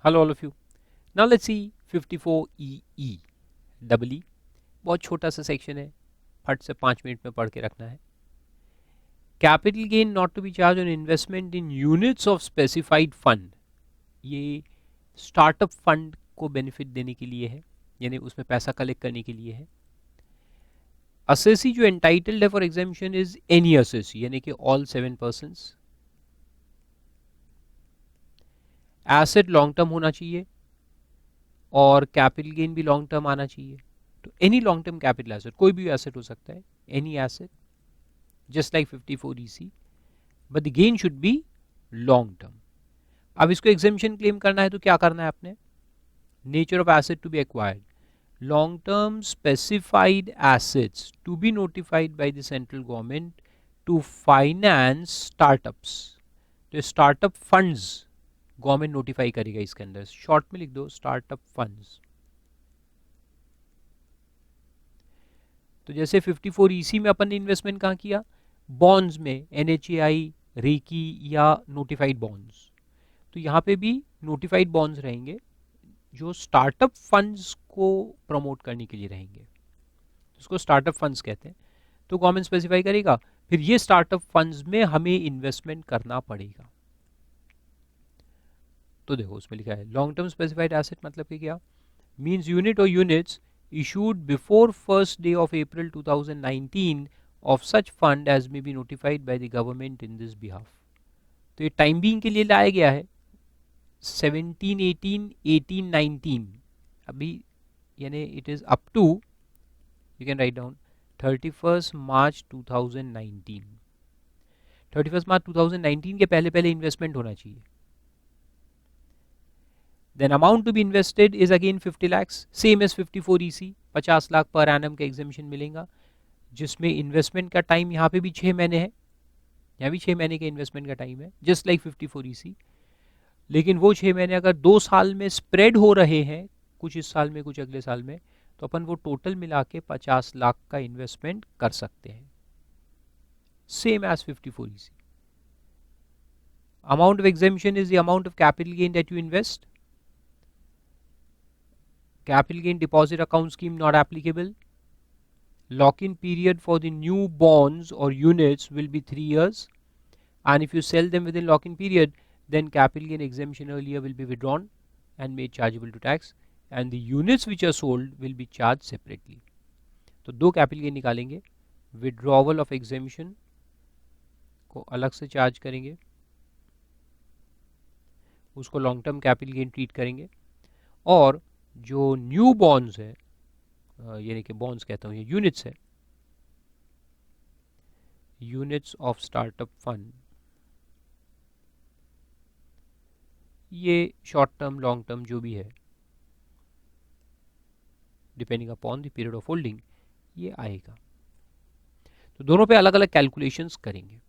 Hello all of you. Now let's see 54EE double E. बहुत छोटा सा section है, फट से 5 मिनट में पढ़ के रखना है. Capital gain not to be charge on investment in units of specified fund. ये स्टार्टअप फंड को बेनिफिट देने के लिए है, यानी उसमें पैसा कलेक्ट करने के लिए है. असेसी जो एंटाइटल्ड है for exemption is any assessee, यानी कि all 7 persons. Asset long term होना चाहिए और कैपिटल गेन भी लॉन्ग टर्म आना चाहिए. तो any long term capital asset, कोई भी एसेट हो सकता है, any asset just like 54EC, but the gain should be long term. अब इसको एग्जेम्पशन क्लेम करना है तो क्या करना है आपने? Nature of asset to be acquired, long term specified assets to be notified by the central government to finance startups. तो स्टार्टअप फंड्स गवर्नमेंट नोटिफाई करेगा इसके अंदर. शॉर्ट में लिख दो स्टार्टअप फंड्स. तो जैसे 54EC में अपन ने इन्वेस्टमेंट कहाँ किया? बॉन्ड्स में, NHAI, रेकी या नोटिफाइड बॉन्ड्स. तो यहाँ पे भी नोटिफाइड बॉन्ड्स रहेंगे जो स्टार्टअप फंड्स को प्रमोट करने के लिए रहेंगे. उसको स्टार्टअप फंड्स कहते हैं. तो गवर्नमेंट स्पेसिफाई करेगा, फिर ये स्टार्टअप फंड्स में हमें इन्वेस्टमेंट करना पड़ेगा. तो देखो उसमें लिखा है लॉन्ग टर्म स्पेसिफाइड एसेट मतलब कि क्या? मींस यूनिट और units issued before first day of April 2019 of such fund as may be notified by the government in this behalf. तो ये टाइम बीइंग के लिए लाया गया है 17, 18, 18, 19. अभी यानी it is up to, you can write down 31 मार्च 2019. 31 मार्च 2019 के पहले पहले इन्वेस्टमेंट होना चाहिए. Then amount to be invested is again 50 lakhs, same as 54EC, 50 lakh per annum का एग्जेम्पशन मिलेगा, जिसमें इन्वेस्टमेंट का टाइम यहाँ पे भी 6 महीने है, यहाँ भी 6 महीने का इन्वेस्टमेंट का टाइम है, जस्ट लाइक 54EC. लेकिन वो 6 महीने अगर 2 साल में स्प्रेड हो रहे हैं, कुछ इस साल में कुछ अगले साल में, तो अपन वो टोटल मिला के 50 लाख का इन्वेस्टमेंट कर सकते हैं, same as 54EC. Amount of exemption is the amount of capital gain that you invest. Capital gain deposit account scheme not applicable. Lock-in period for the new bonds or units will be 3 years. And if you sell them within lock-in period, then capital gain exemption earlier will be withdrawn and made chargeable to tax. And the units which are sold will be charged separately. तो दो capital gain निकालेंगे. Withdrawal of exemption को अलग से charge करेंगे, उसको long term capital gain treat करेंगे. और जो न्यू बॉन्ड्स है, यानी कि बॉन्ड्स कहता हूँ, ये यूनिट्स है, यूनिट्स ऑफ स्टार्टअप फंड, ये शॉर्ट टर्म लॉन्ग टर्म जो भी है, depending upon the period of holding, ये आएगा. तो दोनों पे अलग अलग कैलकुलेशंस करेंगे.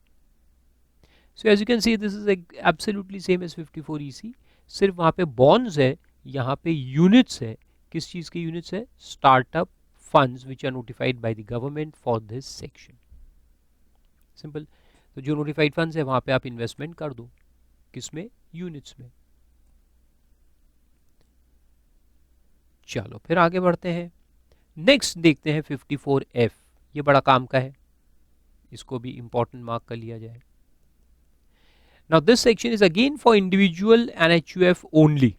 So as you can see this is absolutely same as 54EC, सिर्फ वहाँ पे बॉन्ड्स है, यहाँ पे यूनिट्स है. किस चीज़ के यूनिट्स है? Startup funds which are notified by the government for this section. Simple. तो जो नोटिफाइड फंड्स है वहाँ पे आप इन्वेस्टमेंट कर दो. किसमें? यूनिट्स में. चलो फिर आगे बढ़ते हैं. नेक्स्ट देखते हैं 54F. ये बड़ा काम का है, इसको भी इंपॉर्टेंट मार्क कर लिया जाए. Now this section is again for individual and HUF only,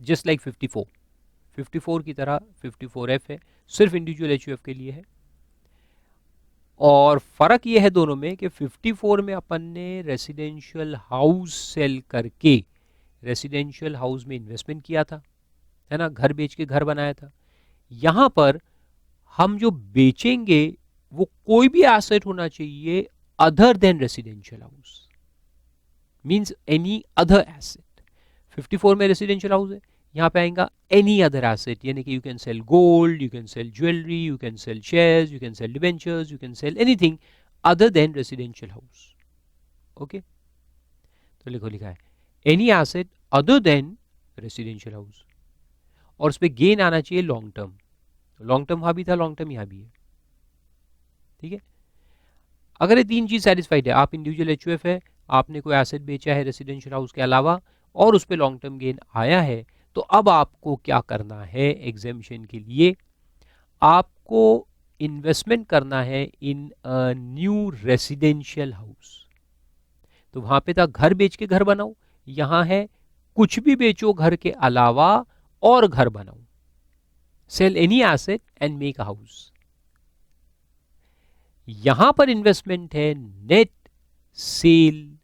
just like 54 की तरह 54F है, सिर्फ इंडिविजुअल HUF के लिए है. और फर्क ये है दोनों में कि 54 में अपन ने रेसिडेंशियल हाउस सेल करके रेसिडेंशियल हाउस में इन्वेस्टमेंट किया था, है ना, घर बेच के घर बनाया था. यहाँ पर हम जो बेचेंगे वो कोई भी एसेट होना चाहिए other than residential house, means any other asset. 54 में रेसिडेंशियल हाउस है, यहाँ पे आएगा एनी अदर एसेट, यानी कि you can sell gold, you can sell jewellery, you can sell shares, you can sell debentures, you can sell anything other than residential house. Okay, तो लिखा है any asset other than residential house, और उस पर gain आना चाहिए long term. Long term वहाँ भी था, लॉन्ग टर्म यहाँ भी है. ठीक है. अगर ये तीन चीज सेटिस्फाइड है, आप इंडिविजुअल HUF है, आपने कोई एसेट बेचा है रेसिडेंशियल हाउस के अलावा, और उस पर लॉन्ग टर्म गेन आया है, तो अब आपको क्या करना है एग्जेम्पशन के लिए, आपको इन्वेस्टमेंट करना है इन अ न्यू रेसिडेंशियल हाउस। तो वहां पे था घर बेच के घर बनाओ, यहां है कुछ भी बेचो घर के अलावा और घर बनाओ, sell any asset and make a house. यहां पर इन्वेस्टमेंट है नेट सेल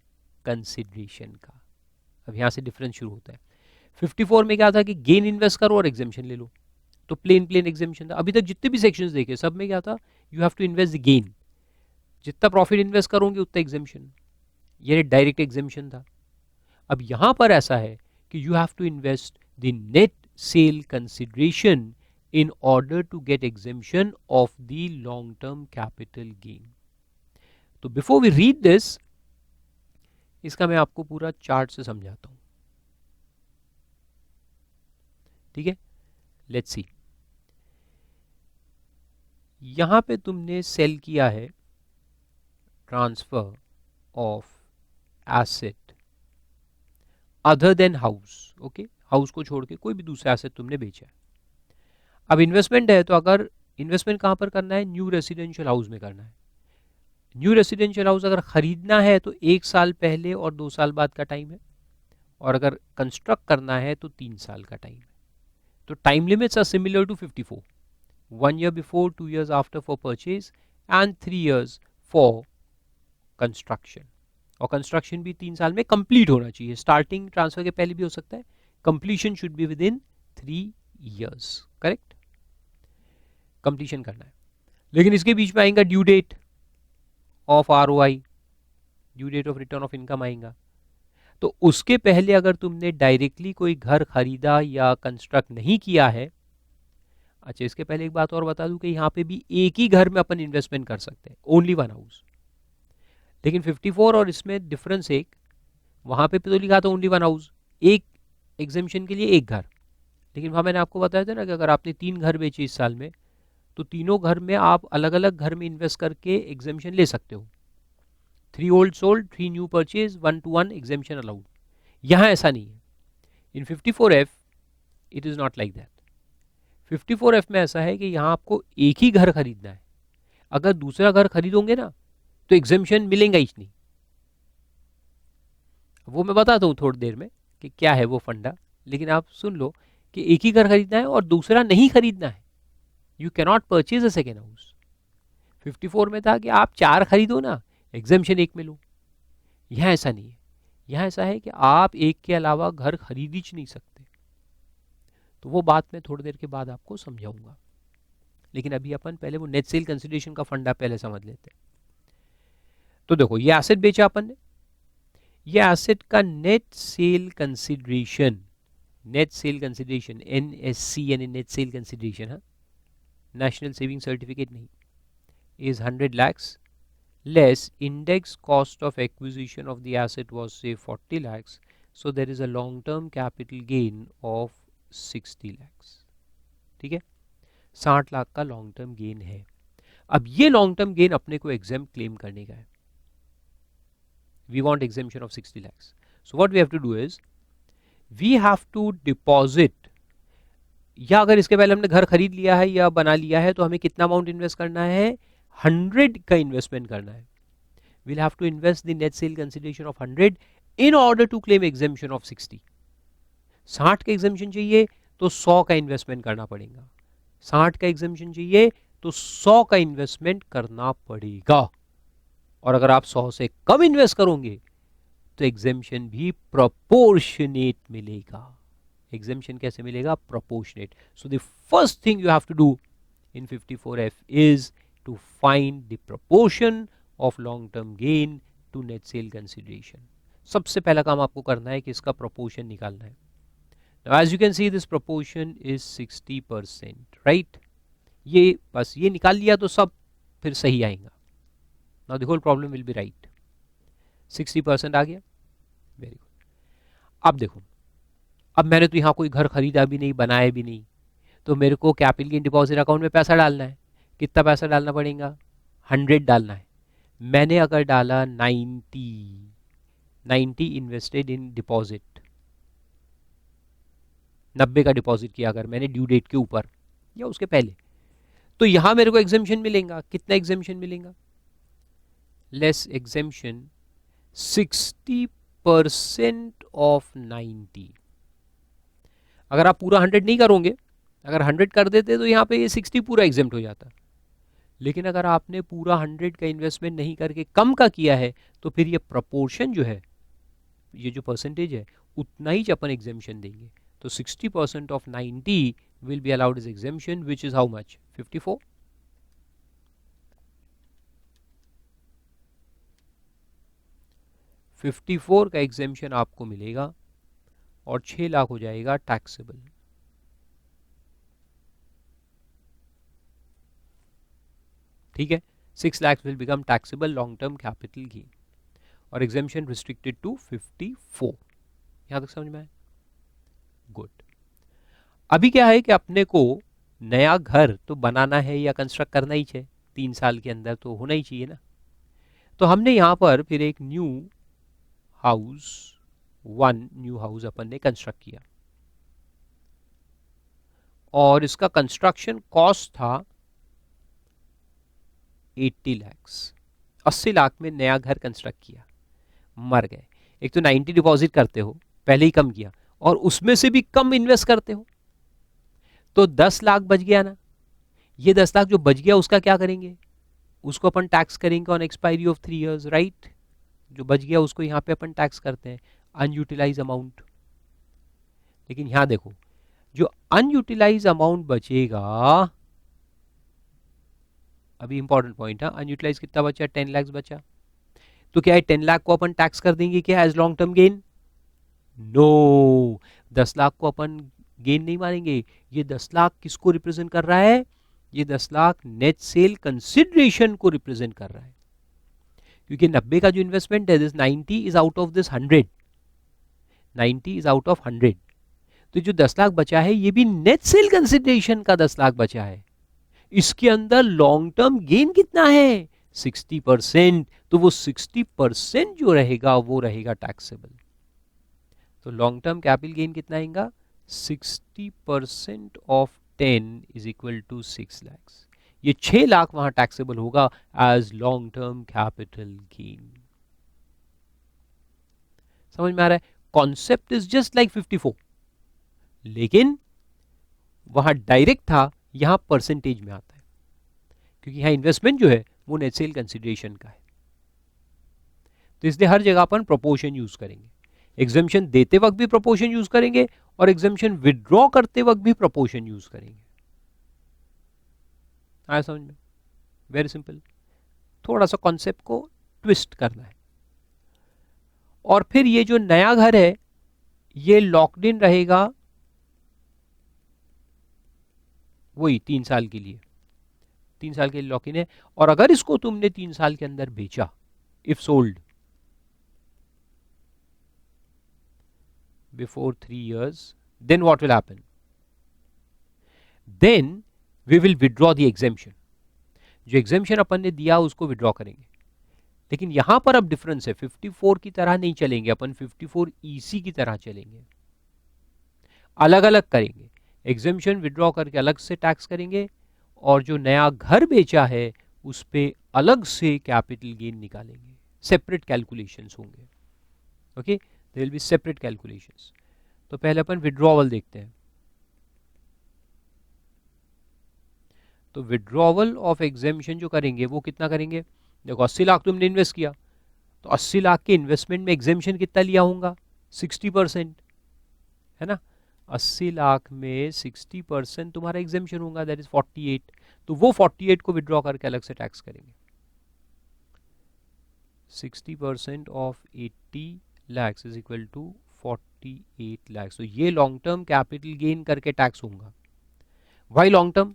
कंसिडरेशन का। अब यहां से डिफरेंस शुरू होता है। 54 में क्या था कि गेन इन्वेस्ट करो और एग्जेम्पशन ले लो, तो प्लेन प्लेन एग्जेम्पशन था। अभी तक जितने भी सेक्शंस देखे सब में क्या था, you have to invest the gain, जितना प्रॉफिट इन्वेस्ट करोगे उतना एग्जेम्पशन, ये डायरेक्ट एग्जेम्पशन था। अब यहां पर ऐसा है कि you have to invest the net sale consideration in order to get exemption of the long term capital gain. तो before we read this, इसका मैं आपको पूरा चार्ट से समझाता हूं, ठीक है। लेट्स सी, यहां पे तुमने सेल किया है transfer of asset other than house, okay, house को छोड़ के कोई भी दूसरा एसेट तुमने बेचा है। अब इन्वेस्टमेंट है, तो अगर इन्वेस्टमेंट कहां पर करना है, न्यू रेसिडेंशियल हाउस में करना है। न्यू रेसिडेंशियल हाउस अगर खरीदना है तो 1 साल पहले और 2 साल बाद का टाइम है, और अगर कंस्ट्रक्ट करना है तो 3 साल का टाइम है। तो time limits are similar to 54, 1 year before, 2 years after for purchase and 3 years for construction. और कंस्ट्रक्शन भी 3 साल में कंप्लीट होना चाहिए, स्टार्टिंग ट्रांसफर के पहले भी हो सकता है, completion should be within 3 years, correct, completion करना है। लेकिन इसके बीच में आएगा due date of ROI, due date of return of income आएगा। तो उसके पहले अगर तुमने डायरेक्टली कोई घर खरीदा या कंस्ट्रक्ट नहीं किया है, अच्छा इसके पहले एक बात और बता दूं कि यहाँ पे भी एक ही घर में अपन इन्वेस्टमेंट कर सकते हैं, ओनली वन हाउस। लेकिन 54 और इसमें डिफरेंस एक, वहां पे तो लिखा था ओनली वन हाउस, एक एग्जेम्पशन के लिए एक घर। लेकिन वहां मैंने आपको बताया था ना कि अगर आपने 3 घर बेचे इस साल में, तो तीनों घर में आप अलग अलग घर में इन्वेस्ट करके एग्जेम्पशन ले सकते हो। 3 old sold, 3 new purchase, 1-to-1 exemption allowed। यहां ऐसा नहीं है। इन 54F it is not like that. 54F में ऐसा है कि यहां आपको एक ही घर खरीदना है, अगर दूसरा घर खरीदोगे ना तो एग्जेम्पशन मिलेगा ही नहीं। वो मैं बताता हूं थोड़ी देर में कि क्या है वो फंडा, लेकिन आप सुन लो कि एक ही घर खरीदना है और दूसरा नहीं खरीदना है, you cannot purchase a second house. 54 में था कि आप 4 खरीदो ना, एग्जेम्पशन एक में लो। यहां ऐसा नहीं है, यहां ऐसा है कि आप एक के अलावा घर खरीद ही नहीं सकते। तो वो बात मैं थोड़ी देर के बाद आपको समझाऊंगा, लेकिन अभी अपन पहले वो नेट सेल कंसिडरेशन का फंडा पहले समझ लेते हैं। तो देखो ये एसेट बेचा अपन ने, ये एसेट का net sale consideration, net sale consideration NSC यानी नेट सेल कंसिडरेशन, हाँ, नेशनल सेविंग सर्टिफिकेट नहीं, is 100 lakhs less index cost of acquisition of the asset was say 40 lakhs, so there is a long term capital gain of 60 lakhs, ठीक है, 60 लाख का long term gain है। अब ये long term gain अपने को exam claim करने का है, we want exemption of 60 lakhs, so what we have to do is we have to deposit, या अगर इसके पहले हमने घर खरीद लिया है या बना लिया है तो हमें कितना अमाउंट इन्वेस्ट करना है, 100 का इन्वेस्टमेंट करना है। we'll have to invest the net sale consideration of 100 in order to claim exemption of 60। 60 का एग्जेम्पशन चाहिए तो 100 का इन्वेस्टमेंट करना पड़ेगा, 60 का एग्जेम्पशन चाहिए तो 100 का इन्वेस्टमेंट करना पड़ेगा। और अगर आप 100 से कम इन्वेस्ट करोगे तो एग्जेम्पशन भी प्रोपोर्शनेट मिलेगा। एग्जेम्पशन कैसे मिलेगा, proportionate. So the first thing you have to do in 54F is to find the proportion of long term gain to net sale consideration। सबसे पहला काम आपको करना है कि इसका proportion निकालना है। Now as you can see this proportion is 60%, right? ये बस ये निकाल लिया तो सब फिर सही आएगा। Now the whole problem will be right। 60% आ गया, वेरी गुड। अब देखो, अब मैंने तो यहाँ कोई घर खरीदा भी नहीं, बनाया भी नहीं, तो मेरे को कैपिटल गेन डिपॉजिट अकाउंट में पैसा डालना है। कितना पैसा डालना पड़ेगा, 100 डालना है। मैंने अगर डाला 90 इन्वेस्टेड इन डिपॉजिट, 90 का डिपॉजिट किया अगर मैंने ड्यू डेट के ऊपर या उसके पहले, तो यहां मेरे को एग्जेम्पशन मिलेगा। कितना एग्जेम्पशन मिलेगा? Less exemption 60% of 90। अगर आप पूरा 100 नहीं करोगे, अगर 100 कर देते तो यहाँ पे ये 60 पूरा एग्जेम्प्ट हो जाता। लेकिन अगर आपने पूरा 100 का इन्वेस्टमेंट नहीं करके कम का किया है, तो फिर ये प्रपोर्शन जो है, ये जो परसेंटेज है, उतना ही अपन एग्जेम्पशन देंगे। तो 60% of 90 will be allowed as exemption, which is how much? 54। 54 का एग्जेम्पशन आपको मिलेगा और 6 लाख हो जाएगा टैक्सेबल। ठीक है, 6 lakhs will become taxable long term capital gain और exemption restricted to 54। यहां तक समझ में आया? गुड। अभी क्या है कि अपने को नया घर तो बनाना है या कंस्ट्रक्ट करना ही चाहिए, 3 साल के अंदर तो होना ही चाहिए ना। तो हमने यहां पर फिर एक न्यू हाउस अपन ने कंस्ट्रक्ट किया और इसका कंस्ट्रक्शन कॉस्ट था 80 lakhs। 80 लाख में नया घर कंस्ट्रक्ट किया, मर गए। एक तो 90 डिपॉजिट करते हो, पहले ही कम किया, और उसमें से भी कम इन्वेस्ट करते हो, तो 10 लाख बच गया ना। ये 10 लाख जो बच गया उसका क्या करेंगे? उसको अपन टैक्स करेंगे on expiry of 3 years, right. जो बच गया उसको यहाँ पे अपन टैक्स करते हैं, अनयूटिलाइज अमाउंट। लेकिन यहां देखो, जो अनयूटिलाइज अमाउंट बचेगा, अभी इंपॉर्टेंट पॉइंट है, अनयूटिलाइज कितना बचा? 10 लाख बचा। तो क्या है, 10 लाख को अपन टैक्स कर देंगे क्या as long term gain? No, 10 lakh को अपन गेन नहीं मानेंगे। ये 10 लाख किसको रिप्रेजेंट कर रहा है? ये 10 लाख नेट सेल कंसिडरेशन को रिप्रेजेंट कर रहा है, क्योंकि 90 का जो इन्वेस्टमेंट है, this 90 is out of this 100, 90 is out of 100। तो जो 10 लाख बचा है, ये भी नेट सेल कंसिडरेशन का 10 लाख बचा है। इसके अंदर लॉन्ग टर्म गेन कितना है? 60%। तो वो 60% जो रहेगा वो रहेगा टैक्सेबल। तो लॉन्ग टर्म कैपिटल गेन कितना आएगा? 60% of 10 is equal to 6 lakh. ये 6 लाख वहां टैक्सेबल होगा as long term capital gain. समझ में आ रहा है? कॉन्सेप्ट इज जस्ट लाइक 54, लेकिन वहां डायरेक्ट था, यहां परसेंटेज में आता है, क्योंकि यहां इन्वेस्टमेंट जो है वो नेट सेल कंसिडरेशन का है। तो इसलिए हर जगह अपन प्रोपोर्शन यूज करेंगे। एग्जेम्पशन देते वक्त भी प्रोपोर्शन यूज करेंगे और एग्जेम्पशन विड्रॉ करते वक्त भी प्रोपोर्शन यूज करेंगे। आया समझ में? Very simple. थोड़ा सा कॉन्सेप्ट को ट्विस्ट करना है। और फिर ये जो नया घर है, ये लॉक्ड इन रहेगा वही 3 साल के लिए, 3 साल के लिए लॉक इन है। और अगर इसको तुमने 3 साल के अंदर बेचा, if sold before 3 years, then what will happen? Then we will withdraw the exemption। जो एग्जेम्पशन अपन ने दिया उसको विड्रॉ करेंगे। लेकिन यहां पर अब डिफरेंस है, 54 की तरह नहीं चलेंगे अपन, 54 EC की तरह चलेंगे, अलग अलग करेंगे। एग्जेम्पशन विड्रॉ करके अलग से टैक्स करेंगे, और जो नया घर बेचा है उस पे अलग से कैपिटल गेन निकालेंगे। सेपरेट कैलकुलेशंस होंगे। Okay, there will be separate calculations. तो पहले अपन विड्रॉवल देखते हैं। तो विड्रॉवल ऑफ एग्जेम्पशन जो करेंगे वो कितना करेंगे? देखो 80 लाख तुमने इन्वेस्ट किया, तो 80 लाख के इन्वेस्टमेंट में एग्जेम्पशन कितना लिया होगा? 60%, है ना। 80 लाख में 60% तुम्हारा एग्जेम्पशन होगा, दैट इज 48। तो वो 48 को विड्रॉ करके अलग से टैक्स करेंगे। 60% of 80 lakhs is equal to 48 lakhs। तो ये लॉन्ग टर्म कैपिटल गेन करके टैक्स होगा। Why long term?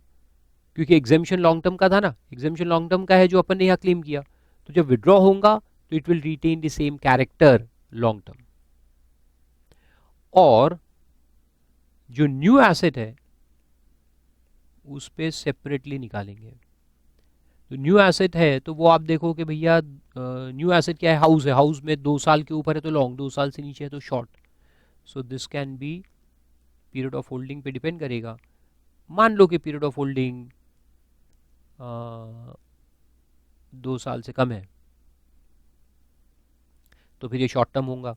क्योंकि एग्जेम्पशन लॉन्ग टर्म का था ना, एग्जेम्पशन लॉन्ग टर्म का है जो अपन ने यहाँ क्लेम किया। तो जब विड्रॉ होगा तो it will retain the same character long term. और जो न्यू एसेट है उस पे सेपरेटली निकालेंगे। तो न्यू एसेट है तो वो आप देखो कि भैया न्यू एसेट क्या है? हाउस है। हाउस में 2 साल के ऊपर है तो लॉन्ग, 2 साल से नीचे है तो short. So this can be period of holding पे डिपेंड करेगा। मान लो कि पीरियड ऑफ होल्डिंग 2 साल से कम है, तो फिर ये शॉर्ट टर्म होगा।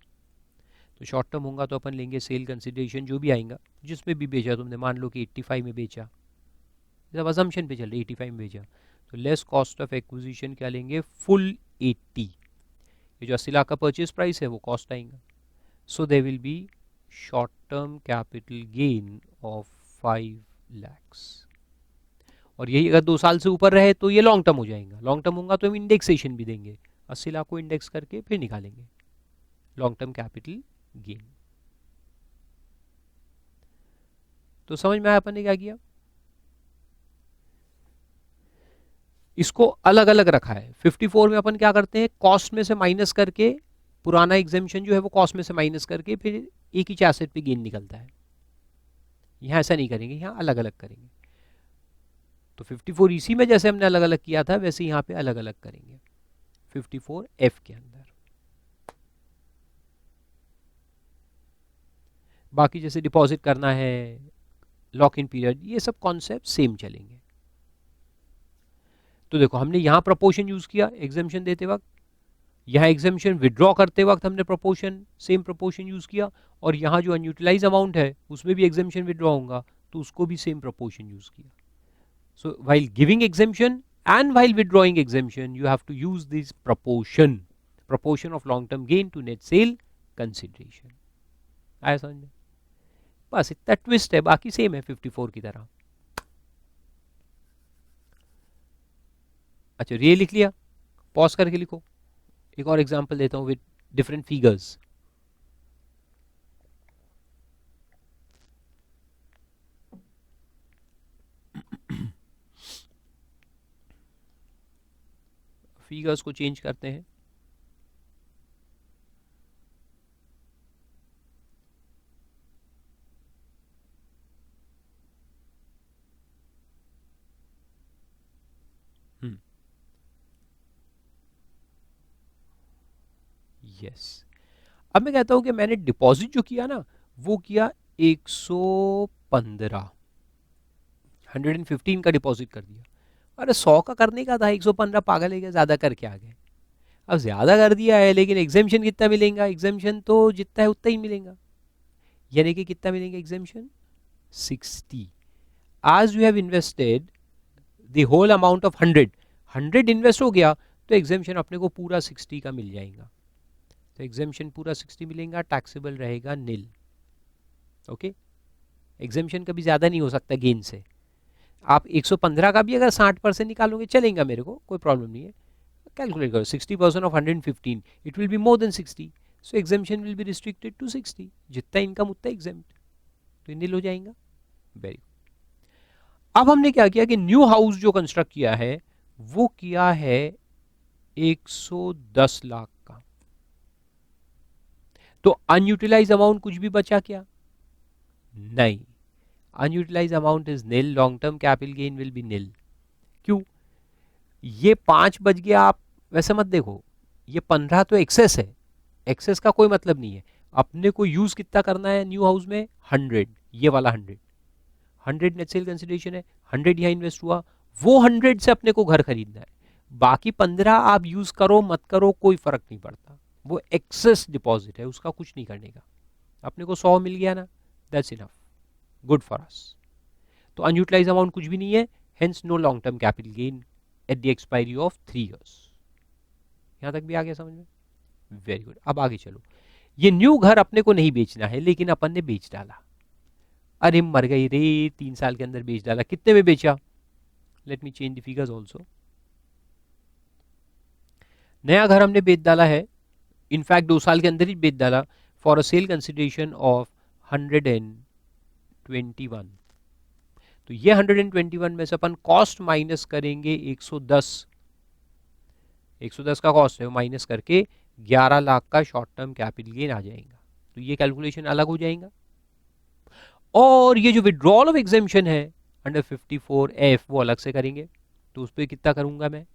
तो शॉर्ट टर्म होगा तो अपन लेंगे सेल कंसिडरेशन जो भी आएगा, जिसमें भी बेचा तुमने, मान लो कि 85 में बेचा, जब अजम्पशन पे चल रही 85 में बेचा, तो लेस कॉस्ट ऑफ एक्विजिशन क्या लेंगे, फुल 80। ये जो 80 लाख का परचेज प्राइस है वो कॉस्ट आएगा। So they will be short term capital gain of 5 lakhs। और यही अगर 2 साल से ऊपर रहे तो ये लॉन्ग टर्म हो जाएगा। लॉन्ग टर्म होगा तो हम इंडेक्सेशन भी देंगे, 80 लाख को इंडेक्स करके फिर निकालेंगे लॉन्ग टर्म कैपिटल गेन। तो समझ में आया अपन ने क्या किया, इसको अलग अलग रखा है। 54 में अपन क्या करते हैं, कॉस्ट में से माइनस करके, पुराना एग्जेम्पशन जो है वो कॉस्ट में से माइनस करके फिर एक ही एसेट पे गेन निकलता है। यहां ऐसा नहीं करेंगे, यहां अलग अलग करेंगे। तो 54 इसी में जैसे हमने अलग अलग किया था वैसे यहां पे अलग अलग करेंगे 54F के अंदर। बाकी जैसे डिपॉजिट करना है, लॉक इन पीरियड, ये सब कॉन्सेप्ट सेम चलेंगे। तो देखो हमने यहां प्रोपोर्शन यूज किया एग्जेम्पशन देते वक्त, यहां एग्जेम्पशन विड्रॉ करते वक्त हमने प्रोपोर्शन, सेम प्रोपोर्शन यूज किया, और यहां जो अनयूटिलाइज अमाउंट है उसमें भी एग्जेम्पशन विड्रॉ होगा तो उसको भी सेम प्रोपोर्शन यूज किया। सो while giving exemption and while withdrawing exemption you have to use this proportion of long term gain to net sale consideration। आया समझ में, बस इतना ट्विस्ट है, बाकी सेम है 54 की तरह। अच्छा ये लिख लिया, पॉज करके लिखो, एक और एग्जांपल देता हूं विद डिफरेंट फिगर्स। फिगर्स को चेंज करते हैं। यस, अब मैं कहता हूं कि मैंने डिपॉजिट जो किया ना वो किया 115, 115 का डिपॉजिट कर दिया। अरे 100 का करने का था, 115 पागल है क्या, ज्यादा करके आ गए। अब ज्यादा कर दिया है लेकिन एग्जेम्पशन कितना मिलेगा, एग्जेम्पशन तो जितना है उतना ही मिलेगा, यानी कि कितना मिलेंगे एग्जेम्पशन 60। आज you have invested the whole amount of 100 invest हो गया तो एग्जेम्पशन अपने को पूरा 60 का मिल जाएगा। तो एग्जेम्पशन पूरा 60 मिलेगा, टैक्सेबल रहेगा नील। ओके, एग्जेम्पशन कभी ज्यादा नहीं हो सकता गेन से। आप 115 का भी अगर 60% निकालोगे चलेगा, मेरे को कोई प्रॉब्लम नहीं है। कैलकुलेट करो, 60% of 115 it will be more than 60, so exemption will be restricted to 60। जितना इनकम उतना एग्जेम्प्ट, तो नील हो जाएगा। Very good. अब हमने क्या किया कि न्यू हाउस जो कंस्ट्रक्ट किया है वो किया है 110 लाख का। तो अनयूटिलाइज अमाउंट कुछ भी बचा क्या, नहीं, unutilised amount is nil, long term capital gain will be nil. क्यों, ये 5 बच गया, आप वैसे मत देखो, ये 15 तो एक्सेस है, एक्सेस का कोई मतलब नहीं है। अपने को यूज कितना करना है न्यू हाउस में, 100, ये वाला 100 नेट सेल कंसिडरेशन है, 100 यहाँ इन्वेस्ट हुआ, वो 100 से अपने को घर खरीदना है। बाकी 15 आप यूज करो मत करो कोई फर्क नहीं पड़ता, वो एक्सेस डिपॉजिट है, उसका कुछ नहीं करने का। अपने को 100 मिल गया ना, that's enough, good for us. तो अनयूटिलाइज अमाउंट कुछ भी नहीं है, hence no long term capital gain at the expiry of 3 years। यहां तक भी आ गया समझ में, वेरी गुड। अब आगे चलो, ये न्यू घर अपने को नहीं बेचना है लेकिन अपन ने बेच डाला। अरे मर गई रे, 3 साल के अंदर बेच डाला। कितने में बेचा, let me change the figures also. नया घर हमने बेच डाला है, इनफैक्ट 2 साल के अंदर ही बेच डाला, for a cell consideration of 121। तो ये 121 में से अपन कॉस्ट माइनस करेंगे 110, 110 का कॉस्ट है माइनस करके 11 लाख का शॉर्ट टर्म कैपिटल गेन आ जाएगा। तो ये कैलकुलेशन अलग हो जाएगा। और ये जो विड्रॉल ऑफ एग्जेम्पशन है अंडर 54F वो अलग से करेंगे। तो उस पर कितना करूंगा मैं,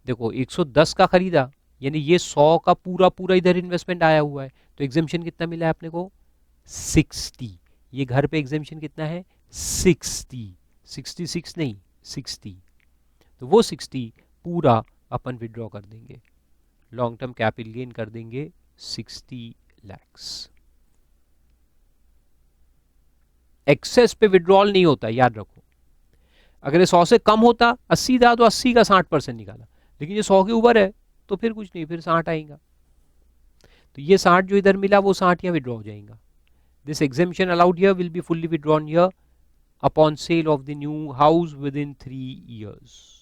देखो 110 का खरीदा, यानी ये 100 का पूरा पूरा इधर इन्वेस्टमेंट आया हुआ है, तो एग्जेम्पशन कितना मिला है अपने को 60, ये घर पे एग्जेम्पशन कितना है 60, 66 नहीं 60, तो वो 60 पूरा अपन विड्रॉ कर देंगे, लॉन्ग टर्म कैपिटल गेन कर देंगे 60 lakhs। एक्सेस पे विड्रॉल नहीं होता, याद रखो। अगर ये 100 से कम होता 80 था तो 80 का 60% निकाला, लेकिन ये 100 के ऊपर है तो फिर कुछ नहीं, फिर 60 आएगा। तो ये 60 जो इधर मिला वो 60 यहाँ विड्रॉ हो जाएगा। This exemption allowed here will be fully withdrawn here upon sale of the new house within 3 years।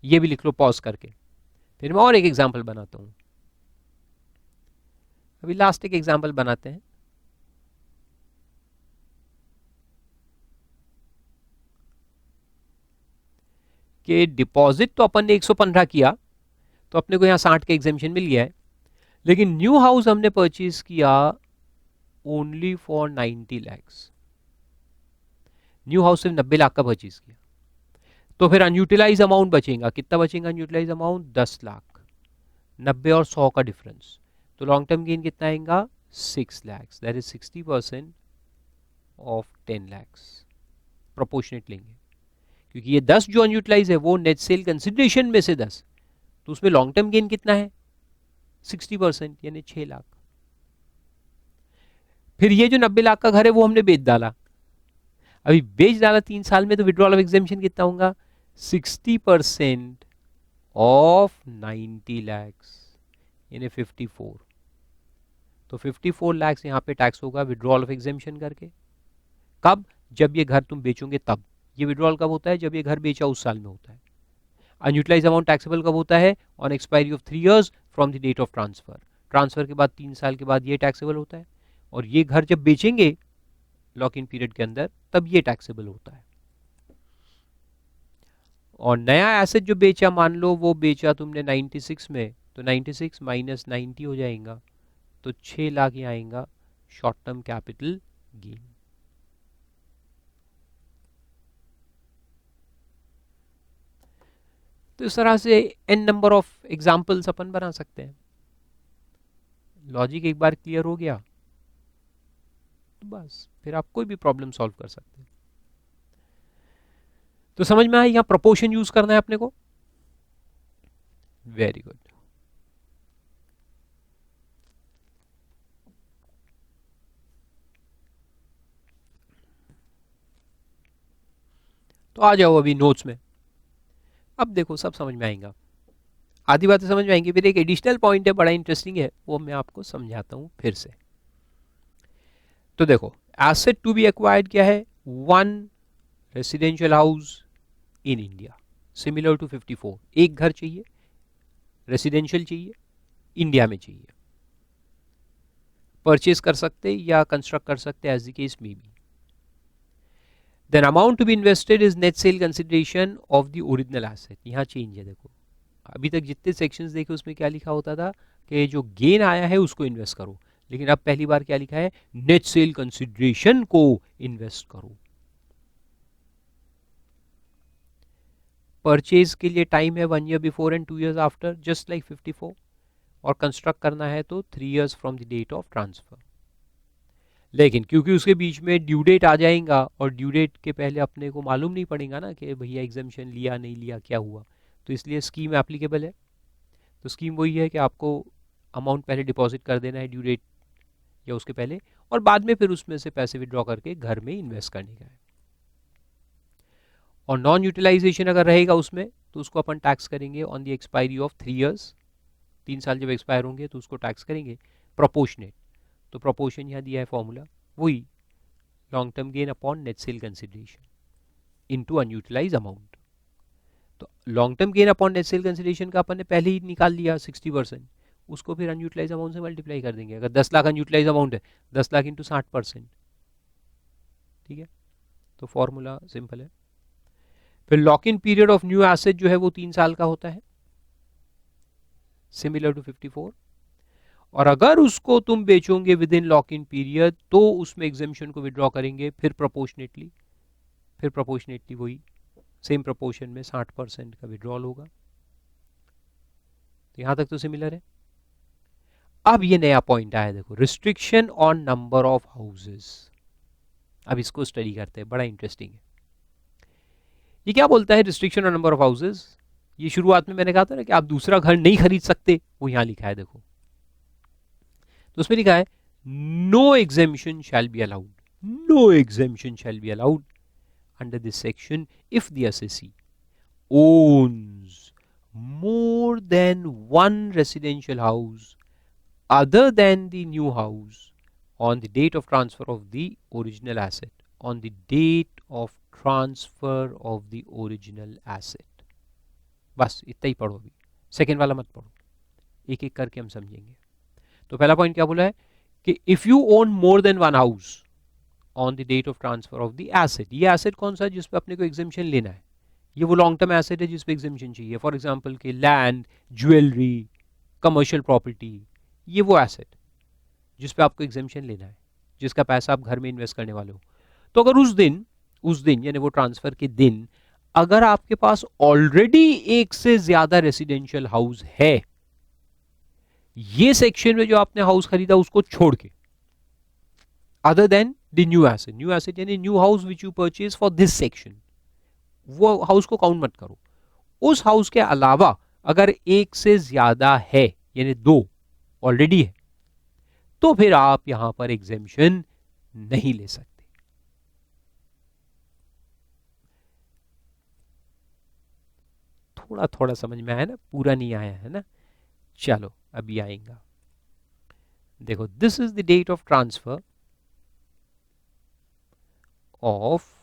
ये भी लिख लो पॉज करके। फिर मैं और एक एग्जांपल बनाता हूं। अभी लास्ट एक एग्जांपल बनाते हैं। कि डिपॉजिट तो अपन ने 115 किया तो अपने को यहां 60 का एग्जेम्पशन मिल गया है, लेकिन न्यू हाउस हमने परचेज किया only for 90 lakhs। New house सिर्फ 90 लाख का परचेज किया, तो फिर अनयूटिलाइज अमाउंट बचेगा। कितना बचेगा अनयूटिलाइज अमाउंट 10 लाख। 90 और 100 का डिफरेंस, तो लॉन्ग टर्म गेन कितना आएगा 6 lakhs। That is 60% of 10 lakhs। Proportionate लेंगे क्योंकि ये 10 जो अनयूटिलाइज है वो नेट सेल कंसिडरेशन में से 10, तो उसमें लॉन्ग टर्म गेन कितना है 60%, यानी 6 लाख। फिर ये जो 90 लाख का घर है वो हमने बेच डाला। अभी बेच डाला 3 साल में, तो विड्रॉल ऑफ एग्जेम्पशन कितना होगा 60% ऑफ 90 lakhs, यानी 54। तो 54 lakhs यहाँ पे टैक्स होगा विड्रॉल ऑफ एग्जेम्पशन करके। कब? जब ये घर तुम बेचोगे तब। ये विड्रॉल कब होता है? जब ये घर बेचा उस साल में होता है। अनयूटिलाइज अमाउंट टैक्सेबल कब होता है? On expiry of 3 years from the date of transfer. Transfer के बाद 3 साल के बाद ये टैक्सेबल होता है, और ये घर जब बेचेंगे लॉक इन पीरियड के अंदर तब ये टैक्सेबल होता है। और नया एसेट जो बेचा, मान लो वो बेचा तुमने 96 में, तो 96 माइनस 90 हो जाएगा, तो 6 लाख यहाँ आएगा शॉर्ट टर्म कैपिटल गेन। तो इस तरह से n नंबर ऑफ एग्जाम्पल्स अपन बना सकते हैं। लॉजिक एक बार क्लियर हो गया तो बस फिर आप कोई भी प्रॉब्लम सॉल्व कर सकते हैं। तो समझ में आया, यहां प्रोपोर्शन यूज करना है अपने को। Very good. तो आ जाओ अभी नोट्स में। अब देखो सब समझ में आएगा, आधी बातें समझ में आएंगी। फिर एक एडिशनल पॉइंट है, बड़ा इंटरेस्टिंग है, वो मैं आपको समझाता हूं फिर से। तो देखो एसेट टू बी एक्वायर्ड क्या है? 1 residential house in India similar to 54। एक घर चाहिए, रेसिडेंशियल चाहिए, इंडिया में चाहिए। परचेज कर सकते या कंस्ट्रक्ट कर सकते as the case may be. Then amount to be invested is net sale consideration of the original asset. यहाँ चेंज है, देखो अभी तक जितने सेक्शंस देखे उसमें क्या लिखा होता था कि जो गेन आया है उसको इन्वेस्ट करो, लेकिन अब पहली बार क्या लिखा है? नेट सेल कंसिडरेशन को इन्वेस्ट करो। परचेज के लिए टाइम है 1 year before and 2 years after, just like 54। और कंस्ट्रक्ट करना है तो 3 years from the date of transfer. लेकिन क्योंकि उसके बीच में ड्यू डेट आ जाएगा, और ड्यू डेट के पहले अपने को मालूम नहीं पड़ेगा ना कि भैया एग्जामिशन लिया नहीं लिया क्या हुआ, तो इसलिए स्कीम एप्लीकेबल है। तो स्कीम वही है कि आपको अमाउंट पहले डिपॉजिट कर देना है ड्यू डेट या उसके पहले, और बाद में फिर उसमें से पैसे विड्रॉ करके घर में इन्वेस्ट करने का है। और नॉन यूटिलाइजेशन अगर रहेगा उसमें तो उसको अपन टैक्स करेंगे on the expiry of 3 years। 3 साल जब एक्सपायर होंगे तो उसको टैक्स करेंगे प्रोपोर्शनेट। तो प्रोपोर्शन यहाँ दिया है फॉर्मूला, वही long term gain upon net sale consideration into unutilised amount. तो long term gain upon net sale consideration का अपन ने पहले ही निकाल लिया 60%, उसको फिर अनयूटिलाइज अमाउंट से मल्टीप्लाई कर देंगे। अगर 10 लाख अनयूटिलाइज अमाउंट है, 10 लाख इंटू 60%, ठीक है। तो फॉर्मूला सिंपल है। फिर lock in period of new asset जो है वो 3 साल का होता है, सिमिलर टू 54। और अगर उसको तुम बेचोगे within lock in period तो उसमें एग्जेम्पशन को विड्रॉ करेंगे फिर प्रोपोर्शनेटली वही सेम प्रोपोर्शन में 60% का विड्रॉल होगा। तो यहां तक तो सिमिलर है। अब ये नया पॉइंट आया, देखो, restriction on number of houses. अब इसको स्टडी करते हैं, बड़ा इंटरेस्टिंग है। ये क्या बोलता है restriction on number of houses? ये शुरुआत में मैंने कहा था ना कि आप दूसरा घर नहीं खरीद सकते, वो यहां लिखा है, देखो। तो उसमें लिखा है no exemption shall be allowed, no exemption shall be allowed under this section if the assessee owns more than one residential house other than the new house on the date of transfer of the original asset, on the date of transfer of the original asset। बस इतना ही पढ़ो, अभी second वाला मत पढ़ो, एक एक करके हम समझेंगे। तो पहला पॉइंट क्या बोला है कि if you own more than one house on the date of transfer of the asset. ये एसेट कौन सा है जिस पे अपने को एग्जेम्पशन लेना है? ये वो लॉन्ग टर्म एसेट है जिस पे एग्जेम्पशन चाहिए। फॉर एग्जांपल के लैंड, ज्वेलरी, कमर्शियल प्रॉपर्टी, ये वो एसेट जिस पे आपको एग्जेम्पशन लेना है, जिसका पैसा आप घर में इन्वेस्ट करने वाले हो। तो अगर उस दिन यानी वो ट्रांसफर के दिन अगर आपके पास ऑलरेडी एक से ज्यादा रेसिडेंशियल हाउस है, ये सेक्शन में जो आपने हाउस खरीदा उसको छोड़ के, other than the new asset यानी new house which you purchase for this section, वो हाउस को काउंट मत करो। उस हाउस के अलावा अगर एक से ज्यादा है यानी दो ऑलरेडी है, तो फिर आप यहां पर एग्जेम्पशन नहीं ले सकते। थोड़ा थोड़ा समझ में आया ना, पूरा नहीं आया है ना? चलो अभी आएगा। देखो, this is the date of transfer of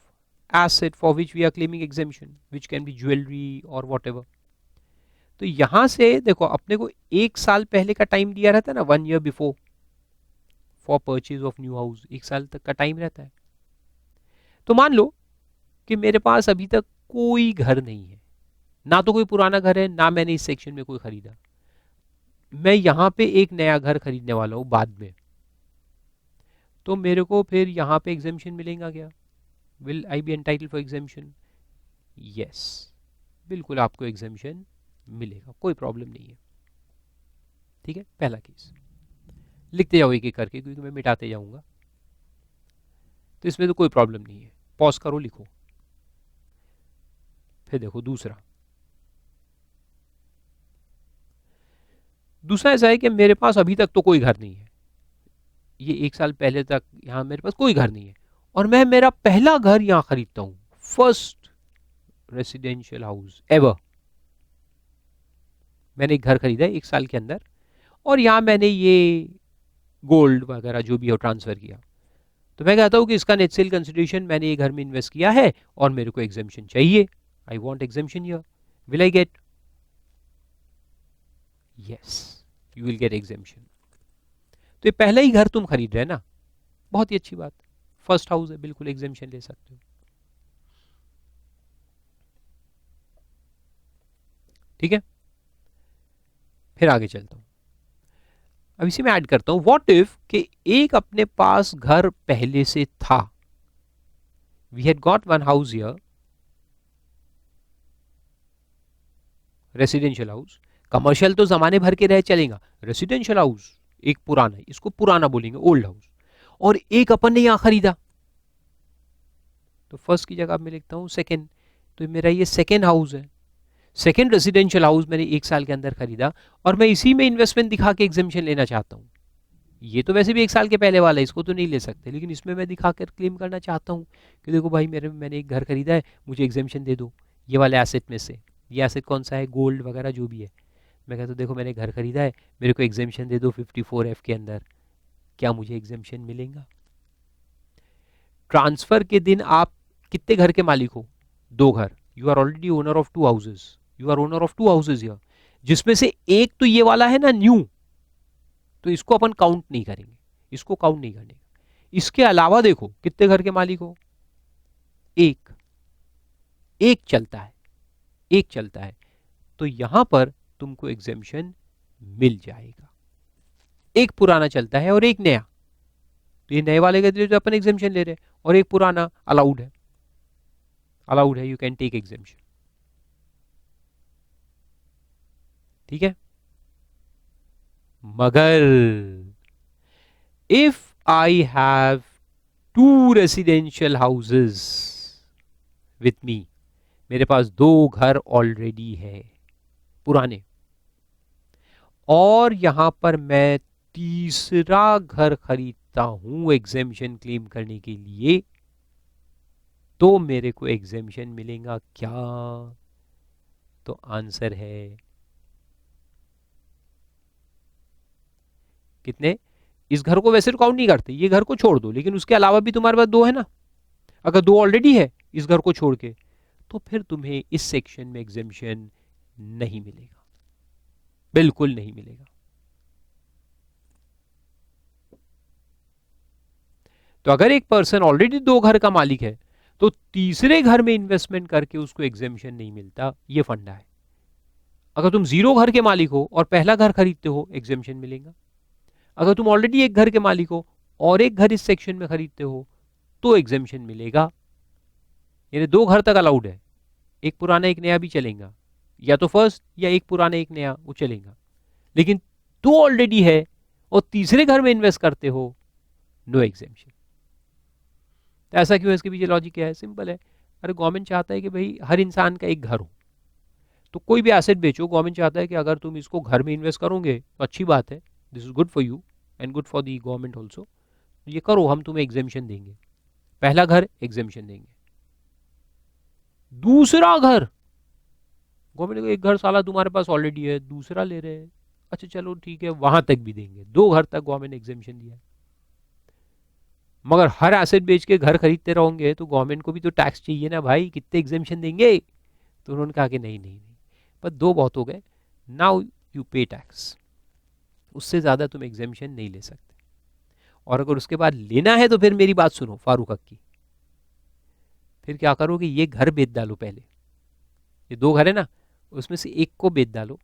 asset for which we are claiming exemption, which can be jewelry or whatever। तो यहां से देखो, अपने को एक साल पहले का टाइम दिया रहता है ना, 1 year before for purchase of new house, एक साल तक का टाइम रहता है। तो मान लो कि मेरे पास अभी तक कोई घर नहीं है, ना तो कोई पुराना घर है, ना मैंने इस सेक्शन में कोई खरीदा, मैं यहां पे एक नया घर खरीदने वाला हूं बाद में, तो मेरे को फिर यहां पे एग्जेम्पशन मिलेगा क्या? Will I be entitled for exemption? Yes, बिल्कुल आपको एग्जेम्पशन मिलेगा, कोई प्रॉब्लम नहीं है। ठीक है, पहला केस लिखते जाओ एक एक करके, क्योंकि मैं मिटाते जाऊंगा, तो इसमें तो कोई प्रॉब्लम नहीं है। पॉज करो, लिखो। फिर देखो दूसरा ऐसा है कि मेरे पास अभी तक तो कोई घर नहीं है, ये एक साल पहले तक यहां मेरे पास कोई घर नहीं है, और मैं मेरा पहला घर यहां खरीदता हूं, फर्स्ट रेसिडेंशियल हाउस एवर। मैंने एक घर खरीदा एक साल के अंदर, और यहां मैंने ये गोल्ड वगैरह जो भी हो ट्रांसफर किया। तो मैं कहता हूं कि इसका नेट सेल कंसिडरेशन मैंने ये घर में इन्वेस्ट किया है और मेरे को एग्जेम्पशन चाहिए, I want exemption here, will I get? Yes, you will get exemption. तो ये पहला ही घर तुम खरीद रहे हैं ना, बहुत ही अच्छी बात, फर्स्ट हाउस है, बिल्कुल एग्जेम्पशन ले सकते हो। ठीक है, फिर आगे चलता हूं। अब इसी में ऐड करता हूं, व्हाट इफ कि एक अपने पास घर पहले से था, we had got one house here, residential house, commercial तो जमाने भर के रह चलेगा, रेसिडेंशियल हाउस एक पुराना, इसको पुराना बोलेंगे, ओल्ड हाउस, और एक अपन ने यहां खरीदा, तो फर्स्ट की जगह मैं लिखता हूं सेकेंड, तो मेरा ये सेकेंड हाउस है, सेकेंड रेसिडेंशियल हाउस मैंने एक साल के अंदर खरीदा, और मैं इसी में इन्वेस्टमेंट दिखा के एग्जेम्पशन लेना चाहता हूं। ये तो वैसे भी एक साल के पहले वाला है, इसको तो नहीं ले सकते, लेकिन इसमें मैं दिखाकर क्लेम करना चाहता हूं कि देखो भाई मैंने एक घर खरीदा है, मुझे एग्जेम्पशन दे दो ये वाले एसेट में से। ये एसेट कौन सा है? गोल्ड वगैरह जो भी है। मैं कहता हूँ देखो मैंने घर खरीदा है, मेरे को एग्जेम्पशन दे दो 54F के अंदर, क्या मुझे एग्जेम्पशन मिलेगा? ट्रांसफर के दिन आप कितने घर के मालिक हो? 2 घर। You are already owner of 2 houses, you are owner of 2 houses here, जिसमें से एक तो ये वाला है ना न्यू, तो इसको अपन काउंट नहीं करेंगे, इसको काउंट नहीं करने। इसके अलावा देखो कितने घर के मालिक हो? एक चलता है, एक चलता है, तो यहां पर तुमको एग्जेम्पशन मिल जाएगा। एक पुराना चलता है और एक नया, तो ये नए वाले के लिए तो अपन एग्जेम्पशन ले रहे हैं, और एक पुराना अलाउड है, यू कैन टेक एग्जेम्पशन। ठीक है, मगर if I have 2 residential houses with me, मेरे पास 2 घर ऑलरेडी है पुराने, और यहां पर मैं तीसरा घर खरीदता हूं एग्जेम्पशन क्लेम करने के लिए, तो मेरे को एग्जेम्पशन मिलेगा क्या? तो आंसर है कितने? इस घर को वैसे तो काउंट नहीं करते, ये घर को छोड़ दो, लेकिन उसके अलावा भी तुम्हारे पास 2 है ना। अगर 2 ऑलरेडी है इस घर को छोड़ के, तो फिर तुम्हें इस सेक्शन में एग्जेम्पशन नहीं मिलेगा, बिल्कुल नहीं मिलेगा। तो अगर एक पर्सन ऑलरेडी 2 घर का मालिक है, तो तीसरे घर में इन्वेस्टमेंट करके उसको एग्जेम्पशन नहीं मिलता, ये फंडा है। अगर तुम 0 घर के मालिक हो और पहला घर खरीदते हो, एग्जेम्पशन मिलेगा। अगर तुम ऑलरेडी 1 घर के मालिक हो और 1 घर इस सेक्शन में खरीदते हो, तो एग्जेम्पशन मिलेगा। यानी 2 घर तक अलाउड है, एक पुराना एक नया भी चलेगा, या तो फर्स्ट या एक पुराना एक नया वो चलेगा। लेकिन 2 ऑलरेडी है और तीसरे घर में इन्वेस्ट करते हो, नो एग्जेम्पशन। तो ऐसा क्यों है? इसके पीछे लॉजिक क्या है? सिंपल है। अरे गवर्नमेंट चाहता है कि भाई हर इंसान का एक घर हो, तो कोई भी एसेट बेचो, गवर्नमेंट चाहता है कि अगर तुम इसको घर में इन्वेस्ट करोगे तो अच्छी बात है, this is good for you and good for the government also, ये करो, हम तुम्हें एग्जेम्पशन देंगे। पहला घर एग्जेम्पशन देंगे, दूसरा घर गवर्नमेंट को, एक घर साला तुम्हारे पास ऑलरेडी है, दूसरा ले रहे हैं, अच्छा चलो ठीक है, वहां तक भी देंगे। 2 घर तक गवर्नमेंट एग्जेम्पशन दिया है। मगर हर एसेट बेच के घर खरीदते रहोगे तो गवर्नमेंट को भी तो टैक्स चाहिए ना भाई, कितने एग्जेम्पशन देंगे? तो उन्होंने कहा कि नहीं नहीं नहीं, पर 2 बहुत हो गए, नाउ यू पे टैक्स, उससे ज्यादा तुम एग्जेम्पशन नहीं ले सकते। और अगर उसके बाद लेना है तो फिर मेरी बात सुनो फारूक हक की, फिर क्या करोगे? ये घर बेच डालो पहले, ये 2 घर है ना, उसमें से एक को बेच डालो,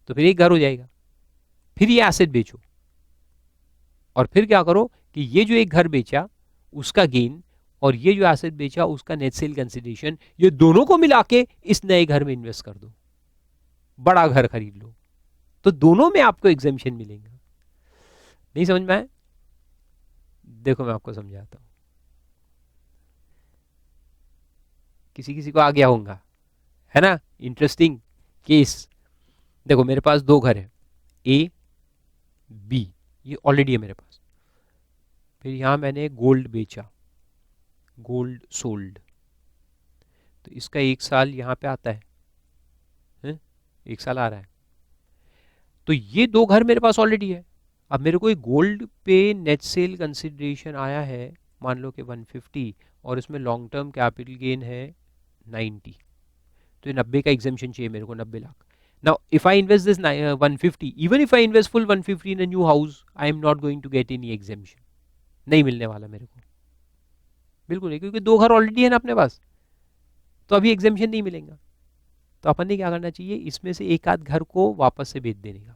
तो फिर एक घर हो जाएगा। फिर ये एसेट बेचो, और फिर क्या करो कि ये जो एक घर बेचा उसका गेन और ये जो एसेट बेचा उसका नेट सेल कंसिडरेशन, ये दोनों को मिला के इस नए घर में इन्वेस्ट कर दो, बड़ा घर खरीद लो, तो दोनों में आपको एग्जेम्पशन मिलेगा। नहीं समझ में आया? देखो मैं आपको समझाता हूं, किसी किसी को आ गया होगा, है ना? Interesting case. देखो मेरे पास 2 घर है, ए बी, ये ऑलरेडी है मेरे पास। फिर यहां मैंने गोल्ड बेचा, गोल्ड सोल्ड, तो इसका 1 साल यहां पे आता है? 1 साल आ रहा है। तो ये 2 घर मेरे पास ऑलरेडी है। अब मेरे को एक गोल्ड पे नेट सेल कंसिडरेशन आया है, मान लो कि 150, और इसमें लॉन्ग टर्म कैपिटल गेन है 90, तो ये 90 का एग्जेम्पशन चाहिए मेरे को, 90 lakh. Now if I invest this 150, even if I invest full 150 in a new house, I am not going to get any exemption, नहीं मिलने वाला मेरे को, बिल्कुल नहीं, क्योंकि 2 घर ऑलरेडी है ना अपने पास, तो अभी एग्जेम्पशन नहीं मिलेगा। तो अपन ने क्या करना चाहिए, इसमें से एक आध घर को वापस से बेच देने का।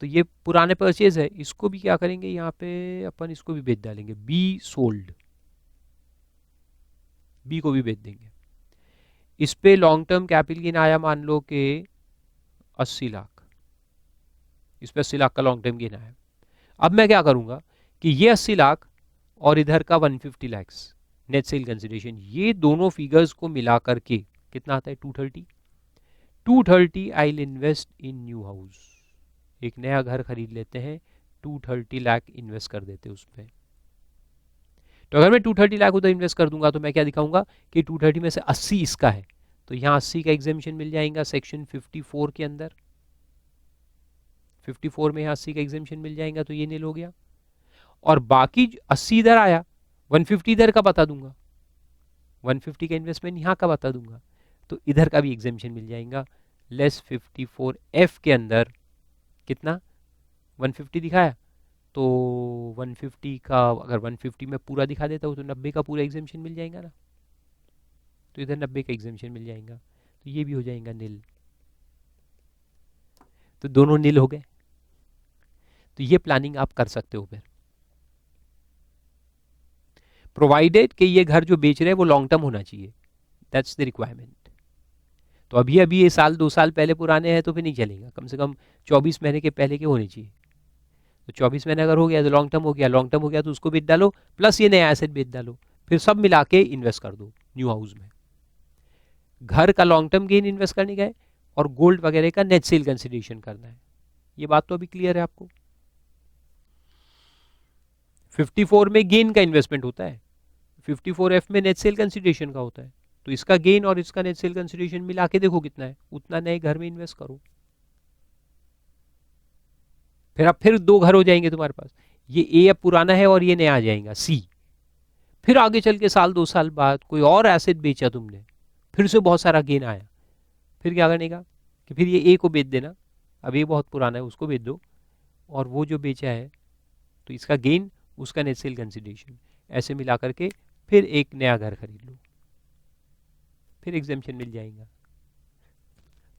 तो ये पुराने परचेज है, इसको भी क्या करेंगे, यहाँ पे अपन इसको भी बेच डालेंगे, बी सोल्ड, बी को भी बेच देंगे। इस पे लॉन्ग टर्म कैपिटल गेन आया मान लो कि 80 लाख, इस पे 80 लाख का लॉन्ग टर्म गेन आया। अब मैं क्या करूंगा कि ये 80 लाख और इधर का 150 लाख नेट सेल कंसिडरेशन, ये दोनों फिगर्स को मिला करके कितना आता है? 230। 230 I will invest in new house, एक नया घर खरीद लेते हैं, 230 लाख इन्वेस्ट कर देते हैं उस पर। तो अगर मैं 230 लाख उधर इन्वेस्ट कर दूंगा तो मैं क्या दिखाऊंगा कि 230 में से 80 इसका है, तो यहाँ 80 का एग्जेम्पशन मिल जाएगा सेक्शन 54 के अंदर, 54 में यहाँ 80 का एग्जेम्पशन मिल जाएगा, तो ये नील हो गया। और बाकी 80 इधर आया, 150 इधर का बता दूंगा, 150 का इन्वेस्टमेंट यहाँ का बता दूंगा, तो इधर का भी एग्जेम्पशन मिल जाएगा। लेस 54F के अंदर कितना? 150 दिखाया, तो 150 का अगर 150 में पूरा दिखा देता हूँ तो 90 का पूरा एग्जेम्पशन मिल जाएगा ना, तो इधर 90 का एग्जेम्पशन मिल जाएगा, तो ये भी हो जाएगा नील, तो दोनों नील हो गए। तो ये प्लानिंग आप कर सकते हो फिर, प्रोवाइडेड कि ये घर जो बेच रहे हैं वो लॉन्ग टर्म होना चाहिए, दैट्स द रिक्वायरमेंट। तो अभी अभी ये साल 2 साल पहले पुराने हैं तो फिर नहीं चलेगा, कम से कम 24 महीने के पहले के होने चाहिए। तो 24 महीने अगर हो गया तो लॉन्ग टर्म हो गया, लॉन्ग टर्म हो गया तो उसको बेच डालो, प्लस ये नया एसेट बेच डालो, फिर सब मिला के इन्वेस्ट कर दो न्यू हाउस में। घर का लॉन्ग टर्म गेन इन्वेस्ट करने का है और गोल्ड वगैरह का नेट सेल कंसिडरेशन करना है। ये बात तो अभी क्लियर है आपको। 54 में गेन का इन्वेस्टमेंट होता है, 54F में नेट सेल कंसिडरेशन का होता है। तो इसका गेन और इसका नेट सेल कंसिडरेशन मिला के देखो कितना है, उतना नए घर में इन्वेस्ट करो। फिर अब फिर 2 घर हो जाएंगे तुम्हारे पास, ये ए अब पुराना है और ये नया आ जाएगा सी। फिर आगे चल के साल 2 साल बाद कोई और एसेट बेचा तुमने, फिर से बहुत सारा गेन आया, फिर क्या करने का कि फिर ये ए को बेच देना, अब ये बहुत पुराना है उसको बेच दो, और वो जो बेचा है तो इसका गेन उसका नेट सेल कंसिडरेशन, ऐसे मिला करके फिर एक नया घर खरीद लो, फिर एग्जेम्पशन मिल जाएगा।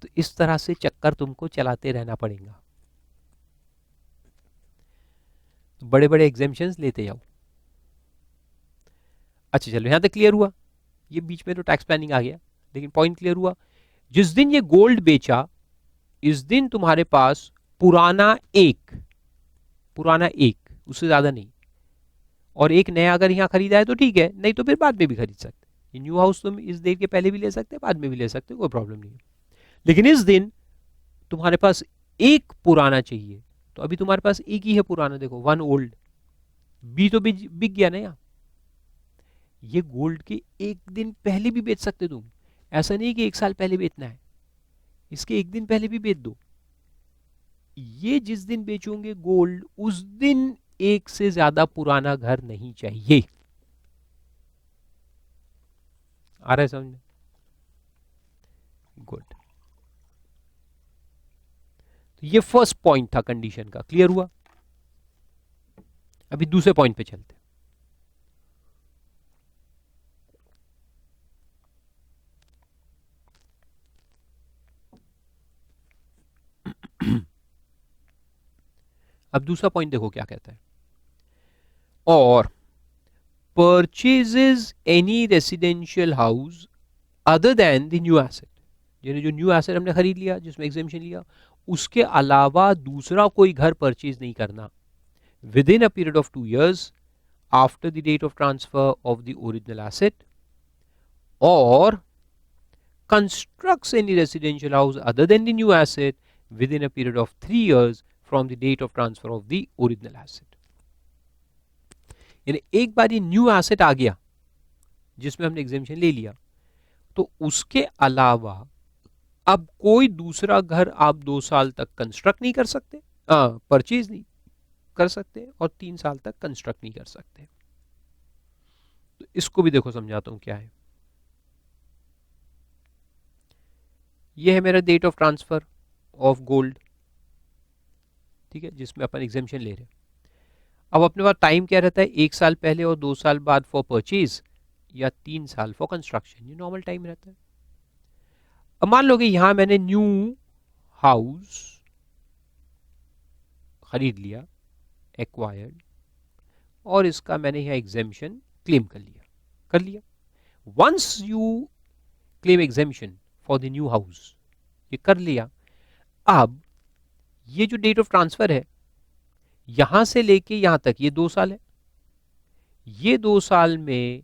तो इस तरह से चक्कर तुमको चलाते रहना पड़ेगा, तो बड़े बड़े एग्जेम्पशंस लेते जाओ। अच्छा चलो यहां तक क्लियर हुआ, ये बीच में तो टैक्स प्लानिंग आ गया, लेकिन पॉइंट क्लियर हुआ। जिस दिन ये गोल्ड बेचा, इस दिन तुम्हारे पास पुराना एक, उससे ज्यादा नहीं, और एक नया अगर यहां खरीदा है तो ठीक है, नहीं तो फिर बाद में भी खरीद सकते। ये न्यू हाउस तुम इस डेट के पहले भी ले सकते, बाद में भी ले सकते, कोई प्रॉब्लम नहीं है। लेकिन इस दिन तुम्हारे पास एक पुराना चाहिए, तो अभी तुम्हारे पास एक ही है पुराना, देखो 1 ओल्ड, बी तो बिक गया ना यहाँ। ये गोल्ड के एक दिन पहले भी बेच सकते तुम, ऐसा नहीं कि 1 साल पहले बेचना है, इसके एक दिन पहले भी बेच दो। ये जिस दिन बेचोगे गोल्ड, उस दिन एक से ज्यादा पुराना घर नहीं चाहिए। आ रहा है समझ में? गुड। तो ये फर्स्ट पॉइंट था कंडीशन का, क्लियर हुआ। अभी दूसरे पॉइंट पे चलते हैं। अब दूसरा पॉइंट देखो क्या कहता है, और purchases any residential house other than the new asset, यानी जो न्यू एसेट हमने खरीद लिया जिसमें एग्जेम्पशन लिया, उसके अलावा दूसरा कोई घर परचेज नहीं करना within a period of 2 years after the date of transfer of the original asset, और constructs any residential house other than the new asset within a period of 3 years from the date of transfer of the original asset। यानी एक बार ये new asset आ गया जिसमें हमने exemption ले लिया, तो उसके अलावा अब कोई दूसरा घर आप 2 साल तक कंस्ट्रक्ट नहीं कर सकते, परचेज नहीं कर सकते, और 3 साल तक कंस्ट्रक्ट नहीं कर सकते। तो इसको भी देखो समझाता हूं क्या है। ये है मेरा date of transfer of gold, ठीक है, जिसमें अपन एग्जेम्पशन ले रहे हैं। अब अपने पास टाइम क्या रहता है, 1 साल पहले और 2 साल बाद फॉर परचेज, या 3 साल फॉर कंस्ट्रक्शन, ये नॉर्मल टाइम रहता है। अब मान लो कि यहां मैंने न्यू हाउस खरीद लिया, एक्वायर्ड, और इसका मैंने यहां एग्जेम्पशन क्लेम कर लिया। Once you claim exemption for the new house, ये कर लिया, अब ये जो डेट ऑफ ट्रांसफर है यहां से लेके यहां तक ये 2 साल है, ये 2 साल में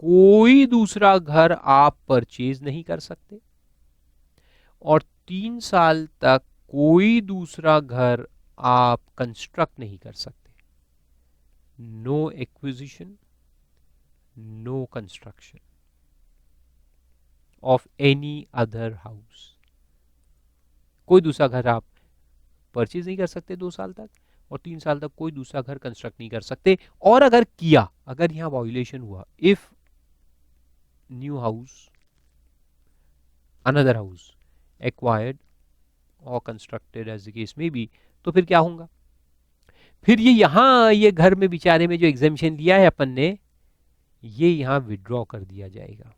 कोई दूसरा घर आप परचेज नहीं कर सकते, और 3 साल तक कोई दूसरा घर आप कंस्ट्रक्ट नहीं कर सकते। No acquisition, no construction of any other house, कोई दूसरा घर आप परचेज नहीं कर सकते 2 साल तक, और 3 साल तक कोई दूसरा घर कंस्ट्रक्ट नहीं कर सकते। और अगर किया, अगर यहां वायोलेशन हुआ, if new house another house acquired और कंस्ट्रक्टेड एज द केस में बी, तो फिर क्या होगा, फिर ये यहां ये घर में बेचारे में जो एग्जेम्पशन लिया है अपन ने, ये यहां विड्रॉ कर दिया जाएगा।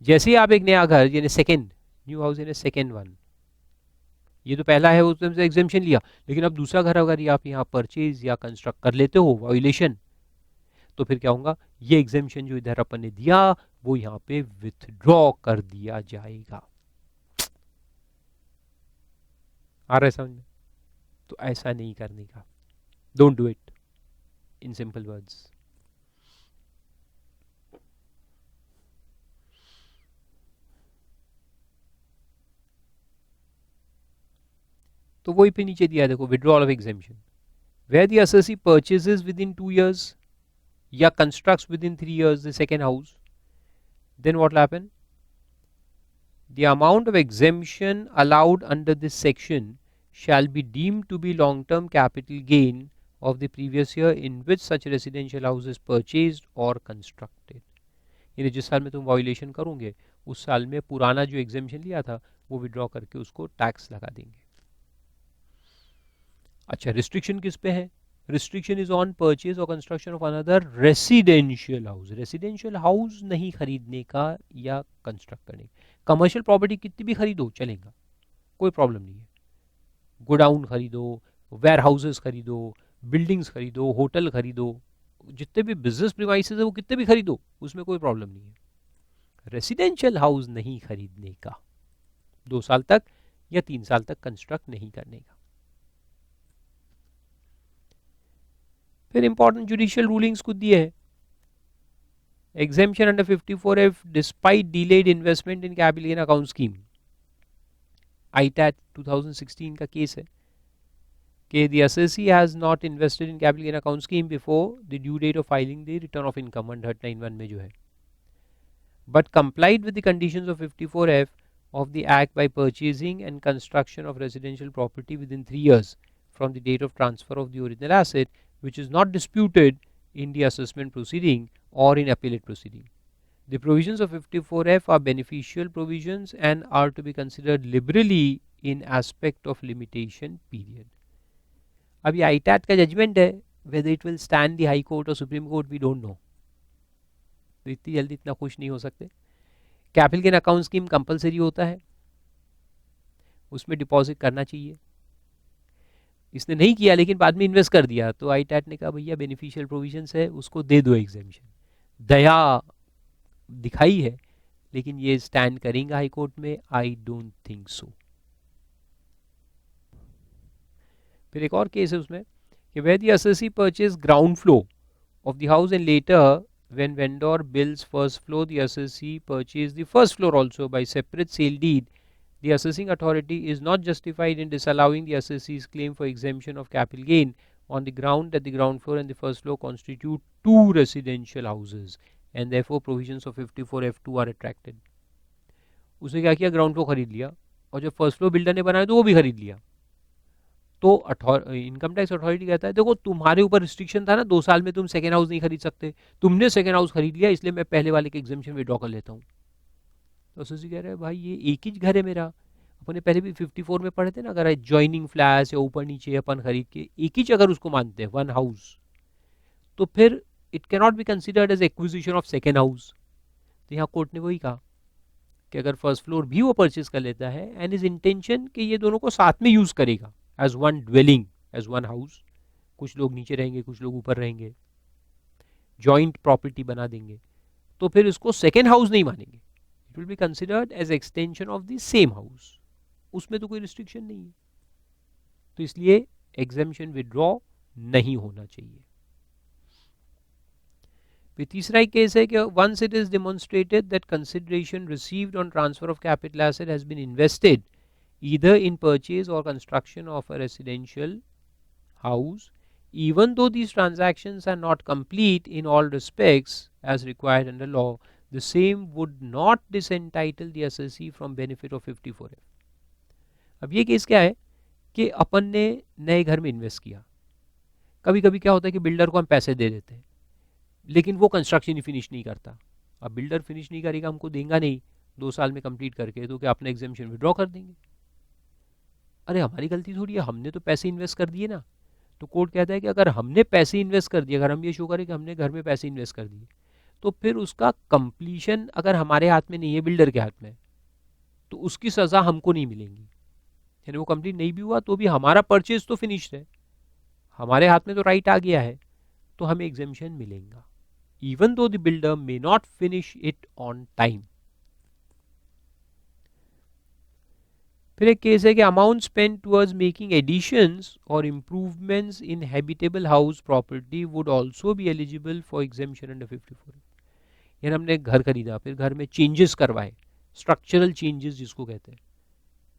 जैसे ही आप एक नया घर, यानी सेकेंड न्यू हाउस यानी सेकेंड वन, ये तो पहला है उसमें से एग्जेम्पशन लिया, लेकिन अब दूसरा घर अगर आप यहाँ परचेज या कंस्ट्रक्ट कर लेते हो वायोलेशन, तो फिर क्या होगा, ये एग्जेम्पशन जो इधर अपन ने दिया वो यहाँ पे विथड्रॉ कर दिया जाएगा। आ रहा है समझ में? तो ऐसा नहीं करने का, don't do it, in simple words. तो वही पे नीचे दिया है देखो, withdrawal of exemption, where the assessee purchases within 2 years या constructs within 3 years the second house, then what will happen? The amount of exemption allowed under this section shall be deemed to be long-term capital gain of the previous year in which such residential house is purchased or constructed. यानी जिस साल में तुम violation करोगे उस साल में पुराना जो एग्जेम्पशन लिया था वो विड्रॉ करके उसको टैक्स लगा देंगे। अच्छा, रिस्ट्रिक्शन किस पे है? रिस्ट्रिक्शन इज ऑन परचेज और construction of another residential house. Residential house नहीं खरीदने का या कंस्ट्रक्ट करने का। कमर्शियल प्रॉपर्टी कितनी भी खरीदो चलेगा, कोई प्रॉब्लम नहीं है। गोडाउन खरीदो, वेयर हाउसेस खरीदो, बिल्डिंग्स खरीदो, होटल खरीदो, जितने भी बिजनेस प्रीमाइसेस है वो कितने भी खरीदो, उसमें कोई प्रॉब्लम नहीं है। रेसिडेंशियल हाउस नहीं खरीदने का, 2 साल तक या 3 साल तक कंस्ट्रक्ट नहीं करने का। फिर इंपॉर्टेंट जुडिशियल रूलिंग्स कुछ दिए है। Exemption under 54F despite delayed investment in capital gain account scheme. ITAT 2016 का केस है कि the assessee has not invested in capital gain account scheme before the due date of filing the return of income 191 में जो है, but complied with the conditions of 54F of the act by purchasing and construction of residential property within 3 years from the date of transfer of the original asset, which is not disputed in the assessment proceeding or in appellate proceeding. The provisions of 54F are beneficial provisions and are to be considered liberally in aspect of limitation period. अब ये ITAT का judgement है, whether it will stand the High Court or Supreme Court we don't know. तो इतनी जल्दी इतना खुश नहीं हो सकते। Capital gain account scheme compulsory होता है, उसमें डिपॉजिट करना चाहिए। इसने नहीं किया लेकिन बाद में इन्वेस्ट कर दिया, तो ITAT ने कहा भैया बेनिफिशियल प्रोविजंस है उसको दे दो एग्जेम्पशन। दया दिखाई है लेकिन ये स्टैंड करेंगे हाई कोर्ट में? I don't think so. फिर एक और केस है उसमें कि where the assessee purchased ground floor of the house and later when vendor bills first floor the assessee purchased the first floor also by separate sale deed, the assessing authority is not justified in disallowing the assessee's claim for exemption of capital gain on the ground that the ground floor and the first floor constitute 2 residential houses and therefore provisions of 54F2 are attracted. उसने क्या किया, ground floor खरीद लिया और जब first floor builder ने बनाया तो वो भी खरीद लिया। तो इनकम टैक्स अथॉरिटी कहता है देखो तुम्हारे ऊपर रिस्ट्रिक्शन था ना, 2 साल में तुम सेकेंड हाउस नहीं खरीद सकते, तुमने सेकेंड हाउस खरीद लिया इसलिए मैं पहले वाले के एग्जेम्पशन विड्रॉ कर लेता हूँ। तो असेसी कह रहे हैं भाई ये एक ही घर है मेरा, अपने पहले भी 54 में पढ़े थे ना, अगर जॉइनिंग फ्लैट्स या ऊपर नीचे अपन खरीद के एक ही अगर उसको मानते हैं वन हाउस, तो फिर it cannot be considered as acquisition of second house. तो यहाँ कोर्ट ने वही कहा कि अगर फर्स्ट फ्लोर भी वो परचेज कर लेता है एंड इज इंटेंशन कि ये दोनों को साथ में यूज करेगा as one dwelling, as one house, कुछ लोग नीचे रहेंगे कुछ लोग ऊपर रहेंगे, जॉइंट प्रॉपर्टी बना देंगे, तो फिर इसको सेकेंड हाउस नहीं मानेंगे, it will be considered as extension of the same house, उसमें तो कोई रिस्ट्रिक्शन नहीं है। तो इसलिए एग्जेम्पशन विड्रॉ नहीं होना चाहिए। फिर तीसरा एक केस है कि once it is demonstrated that consideration received on transfer of capital asset has been invested either in purchase or construction of a residential house, even though these transactions are not complete in all respects as required under law, the same would not disentitle the assessee from benefit of 54F. अब ये case क्या है कि अपन ने नए घर में invest किया, कभी कभी क्या होता है कि बिल्डर को हम पैसे दे देते हैं लेकिन वो कंस्ट्रक्शन ही फिनिश नहीं करता। अब बिल्डर फिनिश नहीं करेगा, हमको देगा नहीं 2 साल में कंप्लीट करके, तो क्या अपना एग्जेम्पशन विड्रॉ कर देंगे? अरे हमारी गलती थोड़ी है, हमने तो पैसे इन्वेस्ट कर दिए ना। तो कोर्ट कहता है कि अगर हमने पैसे इन्वेस्ट कर दिए, अगर हम ये शो करें कि हमने घर में पैसे इन्वेस्ट कर दिए, तो फिर उसका कंप्लीशन अगर हमारे हाथ में नहीं है, बिल्डर के हाथ में, तो उसकी सज़ा हमको नहीं मिलेगी। यानी वो कंप्लीट नहीं भी हुआ तो भी हमारा परचेज तो फिनिश्ड है, हमारे हाथ में तो राइट आ गया है, तो हमें एग्जेम्पशन मिलेगा। even though the builder may not finish it on time. फिर एक केस है कि amount spend towards making additions और improvements in habitable house property would also be eligible for exemption under 54। यानी हमने घर खरीदा, फिर घर में चेंजेस करवाए, स्ट्रक्चरल चेंजेस जिसको कहते हैं,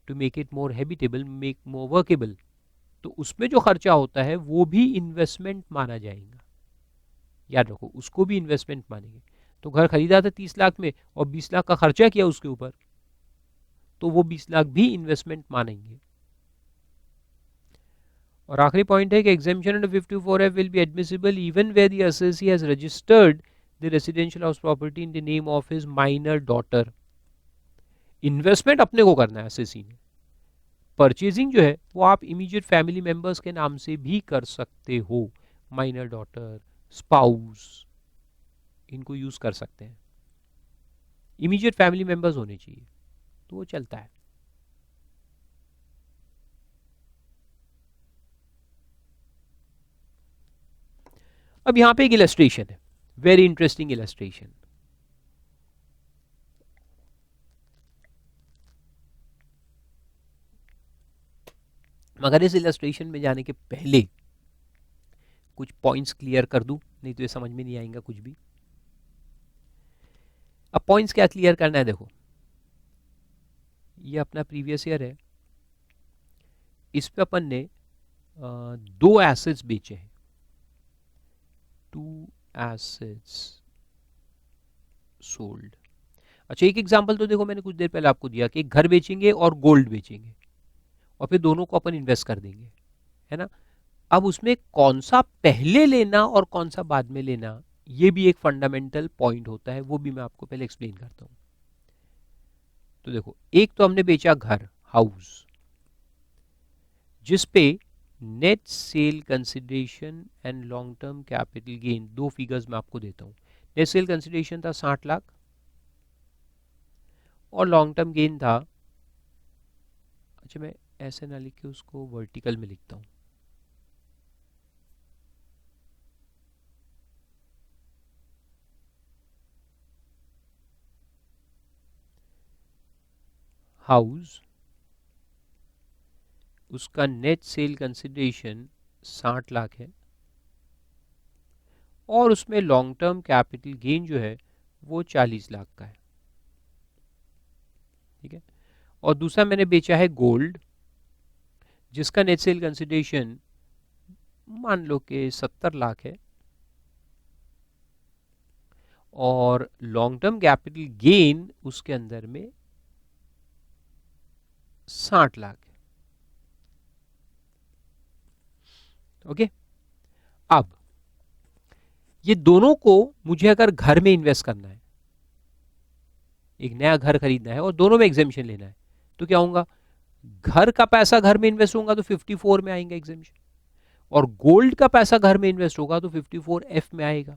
to make it more habitable, make more workable, तो उसमें जो खर्चा होता है वो भी इन्वेस्टमेंट माना जाएगा। याद रखो, उसको भी इन्वेस्टमेंट मानेंगे। तो घर खरीदा था 30 लाख में और 20 लाख का खर्चा किया उसके ऊपर, तो वो 20 लाख भी इन्वेस्टमेंट मानेंगे। और आखिरी पॉइंट है कि exemption under 54F will be admissible even where the assessee has registered the residential house property in the name of his minor daughter. Investment अपने को करना है असेसी ने, परचेजिंग जो है वो आप इमीडिएट फैमिली मेंबर्स के नाम से भी कर सकते हो, माइनर डॉटर, स्पाउस, इनको यूज कर सकते हैं। इमीडिएट फैमिली मेंबर्स होने चाहिए तो वो चलता है। अब यहां पे एक इलस्ट्रेशन है, वेरी इंटरेस्टिंग इलस्ट्रेशन। मगर इस इलस्ट्रेशन में जाने के पहले कुछ पॉइंट्स क्लियर कर दूं, नहीं तो ये समझ में नहीं आएगा कुछ भी। अब पॉइंट्स क्या क्लियर करना है, देखो ये अपना प्रीवियस ईयर है, इस पे अपन ने 2 एसेट्स बेचे हैं, 2 एसेट्स सोल्ड। अच्छा, एक एग्जांपल तो देखो मैंने कुछ देर पहले आपको दिया कि एक घर बेचेंगे और गोल्ड बेचेंगे और फिर दोनों को अपन इन्वेस्ट कर देंगे, है ना। अब उसमें कौन सा पहले लेना और कौन सा बाद में लेना, ये भी एक फंडामेंटल पॉइंट होता है, वो भी मैं आपको पहले एक्सप्लेन करता हूं। तो देखो, एक तो हमने बेचा घर, हाउस, जिस पे net sale consideration and long term capital gain, 2 figures मैं आपको देता हूं। नेट सेल कंसिडरेशन था 60 लाख और लॉन्ग टर्म गेन था, अच्छा मैं ऐसे ना लिख के उसको वर्टिकल में लिखता हूं, हाउस, उसका नेट सेल कंसिडरेशन 60 लाख है और उसमें लॉन्ग टर्म कैपिटल गेन जो है वो 40 लाख का है, ठीक है। और दूसरा मैंने बेचा है गोल्ड, जिसका नेट सेल कंसिडरेशन मान लो कि 70 लाख है और लॉन्ग टर्म कैपिटल गेन उसके अंदर में 60 लाख है। ओके, अब ये दोनों को मुझे अगर घर में इन्वेस्ट करना है, एक नया घर खरीदना है और दोनों में एग्जेम्पशन लेना है, तो क्या होगा, घर का पैसा घर में इन्वेस्ट होगा तो 54 में आएगा एग्जेम्पशन, और गोल्ड का पैसा घर में इन्वेस्ट होगा तो 54F में आएगा।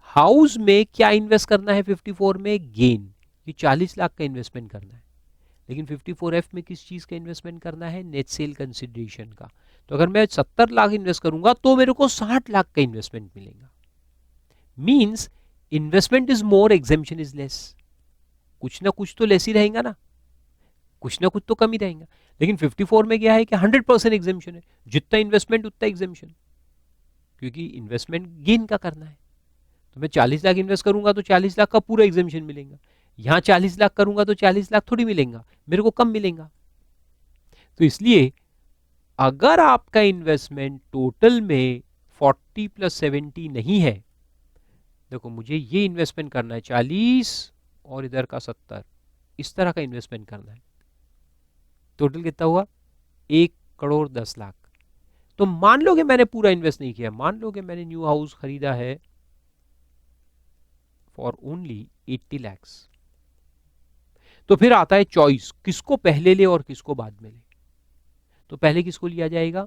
हाउस में क्या इन्वेस्ट करना है 54 में, गेन, ये 40 लाख का इन्वेस्टमेंट करना है, लेकिन 54F में किस चीज का इन्वेस्टमेंट करना है, नेट सेल कंसिडरेशन का। तो अगर मैं 70 लाख इन्वेस्ट करूंगा तो मेरे को 60 लाख का इन्वेस्टमेंट मिलेगा। Means investment is more, exemption is less. कुछ ना कुछ तो लेस ही रहेगा ना, कुछ ना कुछ तो कम ही रहेगा। लेकिन 54 में क्या है कि 100% एग्जेम्पशन है, जितना इन्वेस्टमेंट उतना एग्जेम्पशन, क्योंकि इन्वेस्टमेंट गेन का करना है। तो मैं 40 लाख इन्वेस्ट करूंगा तो 40 लाख का पूरा एग्जेम्पशन मिलेगा, यहां 40 लाख करूंगा तो 40 लाख थोड़ी मिलेगा, मेरे को कम मिलेगा। तो इसलिए अगर आपका इन्वेस्टमेंट टोटल में 40 + 70 नहीं है, देखो मुझे ये इन्वेस्टमेंट करना है 40 और इधर का 70, इस तरह का इन्वेस्टमेंट करना है, टोटल कितना हुआ 1,10,00,000। तो मान लो कि मैंने पूरा इन्वेस्ट नहीं किया, मान लो कि मैंने न्यू हाउस खरीदा है फॉर ओनली 80 लाख, तो फिर आता है चॉइस, किसको पहले ले और किसको बाद में ले। तो पहले किसको लिया जाएगा,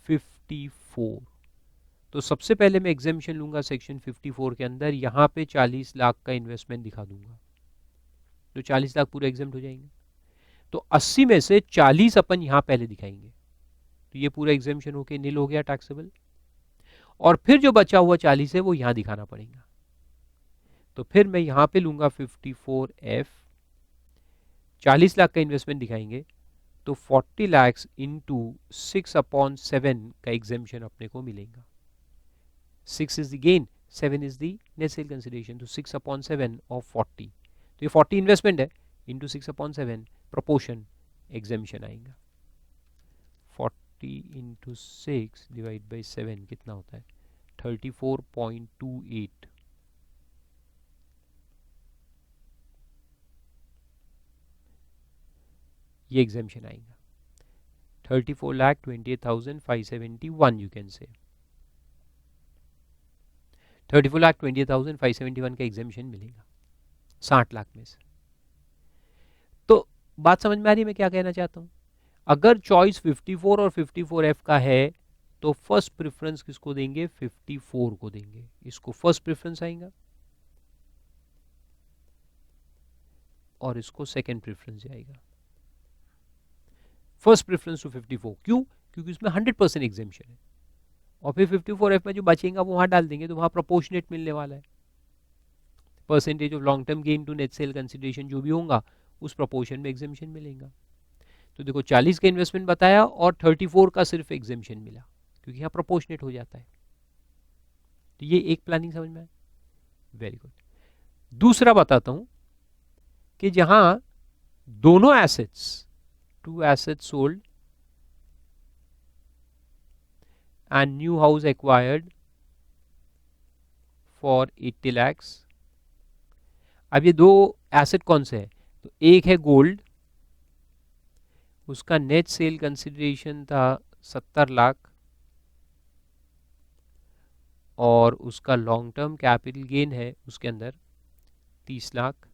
54। तो सबसे पहले मैं एग्जेम्पशन लूंगा सेक्शन 54 के अंदर, यहां पे 40 लाख का इन्वेस्टमेंट दिखा दूंगा, तो 40 लाख पूरे एग्जेम्प्ट हो जाएंगे। तो 80 में से 40 अपन यहां पहले दिखाएंगे, तो ये पूरा एग्जेम्पशन होके नील हो गया, टैक्सेबल। और फिर जो बचा हुआ 40 है वो यहां दिखाना पड़ेगा। तो फिर मैं यहां पे लूंगा 54F, 40 लाख का इन्वेस्टमेंट दिखाएंगे तो 40 लाख इंटू 6/7 का एग्जेम्पशन अपने को मिलेगा। 6 is the gain, 7 is the net sale consideration, तो 6/7 ऑफ 40, तो ये 40 इन्वेस्टमेंट है इंटू 6/7 प्रोपोर्शन एग्जेम्पशन आएगा। 40 इंटू 6 डिवाइड बाई 7 कितना होता है 34.28, ये एग्जेम्पशन आएगा। 34,28,571 यू कैन से 34,28,571 का एग्जेम्पशन मिलेगा 60 लाख में से। तो बात समझ में आ रही है मैं क्या कहना चाहता हूं? अगर चॉइस 54 और 54F का है तो फर्स्ट प्रेफरेंस किसको देंगे 54 को देंगे, इसको फर्स्ट प्रेफरेंस आएगा और इसको सेकंड प्रेफरेंस जाएगा। फर्स्ट प्रेफरेंस टू 54, क्यों? क्योंकि उसमें 100% एग्जेम्पशन है और फिर 54F में जो बचेगा वो वहां डाल देंगे तो वहां प्रोपोर्शनेट मिलने वाला है। Percentage of long term gain to net sale consideration जो भी होगा उस प्रोपोर्शन में एग्जेम्पशन मिलेगा। तो देखो 40 का इन्वेस्टमेंट बताया और 34 का सिर्फ एग्जेम्पशन मिला क्योंकि यहाँ प्रोपोर्शनेट हो जाता है। तो ये एक प्लानिंग समझ में आया, वेरी गुड। दूसरा बताता हूं कि जहां दोनों assets, two assets sold and new house acquired for 80 lakhs। अब ये दो एसेट कौन से है? तो एक है गोल्ड, उसका नेट सेल कंसिडरेशन था 70 लाख और उसका लॉन्ग टर्म कैपिटल गेन है उसके अंदर 30 लाख।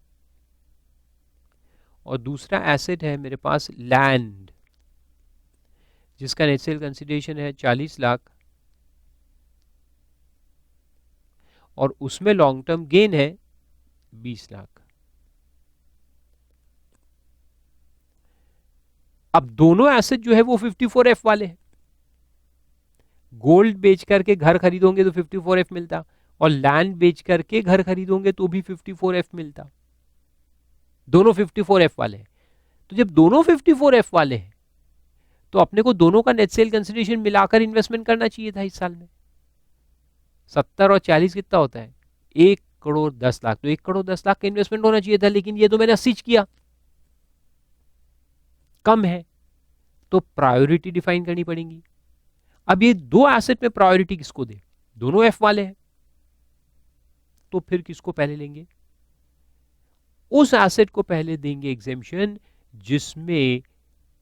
और दूसरा एसेट है मेरे पास लैंड, जिसका नेट सेल कंसिडरेशन है 40 लाख और उसमें लॉन्ग टर्म गेन है 20 लाख। अब दोनों एसेट जो है वो 54F वाले हैं। गोल्ड बेच करके घर खरीदोगे तो 54F मिलता और लैंड बेच करके घर खरीदोगे तो भी 54F मिलता। दोनों 54F वाले हैं। तो जब दोनों 54F वाले हैं तो अपने को दोनों का नेट सेल कंसिडरेशन मिलाकर इन्वेस्टमेंट करना चाहिए था इस साल में। 70 और 40 कितना होता है 1,10,00,000, तो 1,10,00,000 का इन्वेस्टमेंट होना चाहिए था, लेकिन ये तो मैंने 80 किया, कम है, तो प्रायोरिटी डिफाइन करनी पड़ेगी। अब ये दो एसेट में प्रायोरिटी किसको दे? दोनों एफ वाले हैं, तो फिर किसको पहले लेंगे? उस एसेट को पहले देंगे एग्जेम्पशन जिसमें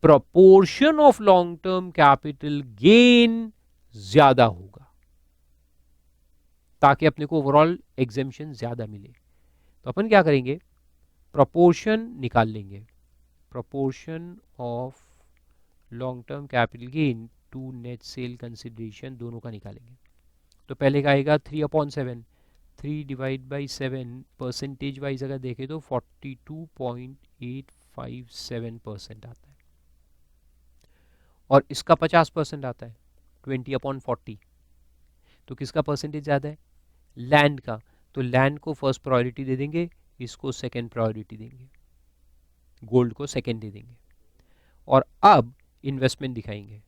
proportion of long term capital gain ज्यादा होगा, ताकि अपने को ओवरऑल एग्जेम्पशन ज्यादा मिले। तो अपन क्या करेंगे, प्रोपोर्शन निकाल लेंगे, proportion of long term capital gain to net sale consideration दोनों का निकालेंगे। तो पहले का आएगा 3/7, 3 डिवाइड बाई 7 परसेंटेज वाइज अगर देखें तो 42.857% आता है और इसका 50% आता है 20/40। तो किसका परसेंटेज ज़्यादा है? लैंड का। तो लैंड को फर्स्ट प्रायोरिटी दे देंगे, इसको सेकेंड प्रायोरिटी देंगे, गोल्ड को सेकेंड दे देंगे। और अब इन्वेस्टमेंट दिखाएंगे,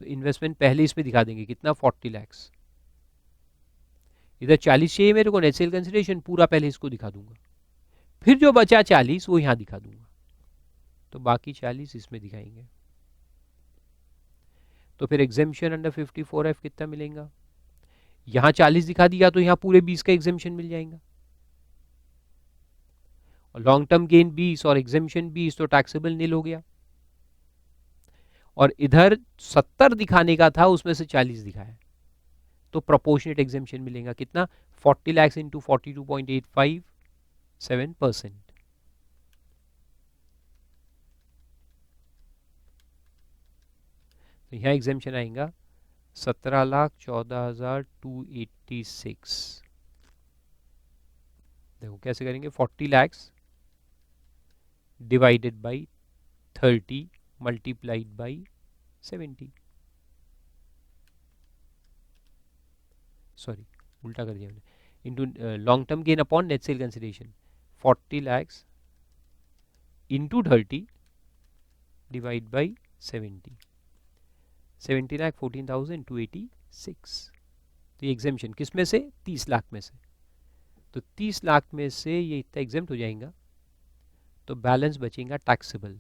तो इन्वेस्टमेंट पहले इसमें दिखा देंगे कितना 40 लाख। इधर 40 चाहिए मेरे को नेट सेल कंसिडरेशन, पूरा पहले इसको दिखा दूंगा, फिर जो बचा 40 वो यहां दिखा दूंगा, तो बाकी 40 इसमें दिखाएंगे। तो फिर एग्जेम्पशन अंडर 54F कितना मिलेगा? यहां 40 दिखा दिया तो यहां पूरे 20 का एग्जेम्पशन मिल जाएगा। और लॉन्ग टर्म गेन 20 और एग्जेम्पशन 20, तो टैक्सेबल नील हो गया। और इधर 70 दिखाने का था, उसमें से 40 दिखाया, तो प्रोपोर्शनेट एग्जेम्पशन मिलेगा कितना? 40 लाख इंटू 42.857%। तो यहाँ एग्जेम्पशन आएगा 17,14,286। देखो कैसे करेंगे, 40 lakh divided by 30 multiplied by 70। Sorry उल्टा कर दिया मैंने, into long term gain upon net sale consideration, 40 lakhs into 30 divide by 70, 70 lakh 14,286। तो ये एग्जेम्पशन किस में से, 30 लाख में से। तो 30 लाख में से ये इतना एग्जेम्प्ट हो जाएगा, तो बैलेंस बचेगा टैक्सेबल।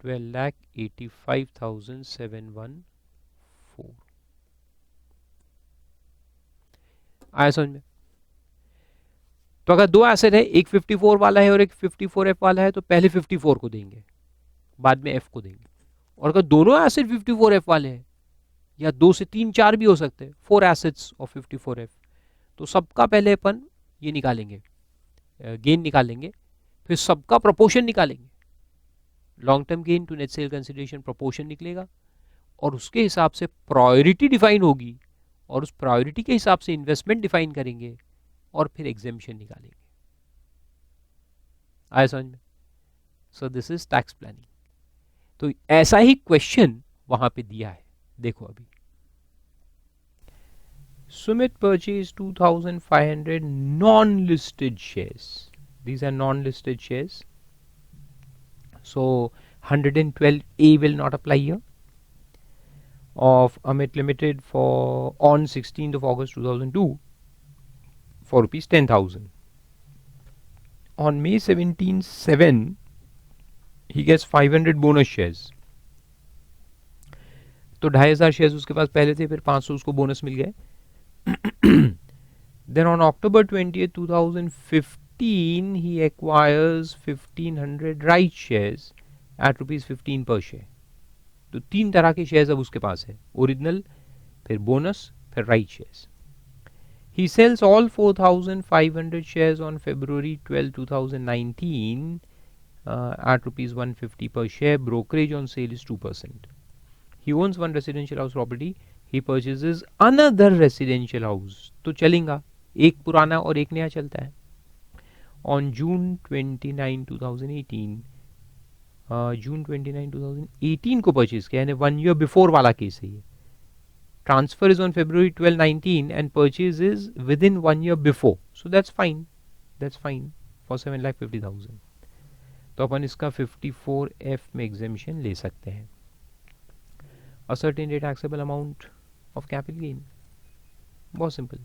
$12,85,714 आया समझ में। तो अगर दो एसेट है, एक 54 वाला है और एक 54F वाला है, तो पहले 54 को देंगे, बाद में F को देंगे। और अगर दोनों एसेट 54F वाले हैं, या 2 से 3 4 भी हो सकते हैं, 4 एसेट्स ऑफ 54F, तो सबका पहले अपन ये निकालेंगे, गेन निकालेंगे, फिर सबका प्रोपोर्शन निकालेंगे। Long term gain to net sale consideration proportion निकलेगा, और उसके हिसाब से प्रायोरिटी डिफाइन होगी, और उस प्रायोरिटी के हिसाब से इन्वेस्टमेंट डिफाइन करेंगे, और फिर एग्जेम्पशन निकालेंगे। आया समझ में। So this is tax planning. तो ऐसा ही क्वेश्चन वहां पे दिया है, देखो अभी। Sumit purchased 2,500 non-listed shares. These are non-listed shares. So 112A will not apply here. Of Amit Limited for on 16th of August 2002 for rupees 10,000. On May 17/7 he gets 500 bonus shares. तो 2,500 shares उसके पास पहले थे, फिर 500 उसको bonus मिल गए। Then on October 20th 2015 he acquires 1,500 right shares at rupees 15 per share. तो 3 तरह के शेयर्स अब उसके पास है, ओरिजिनल, फिर बोनस, फिर right shares. He sells all 4,500 shares on February 12, 2019 at rupees 150 per share. Brokerage on sale is 2%. He owns one residential house property. He purchases another residential house. तो चलेगा, एक पुराना और एक नया चलता है। On June 29, 2018 जून 29, 2018 को परचेज किया, यानी 1 year बिफोर वाला केस है ये। Transfer is on February 12, 19 and purchase is within 1 year before. So that's fine. That's fine for 7,50,000. तो अपन इसका 54F में exemption ले सकते हैं। Ascertain the taxable amount of capital gain. बहुत सिंपल।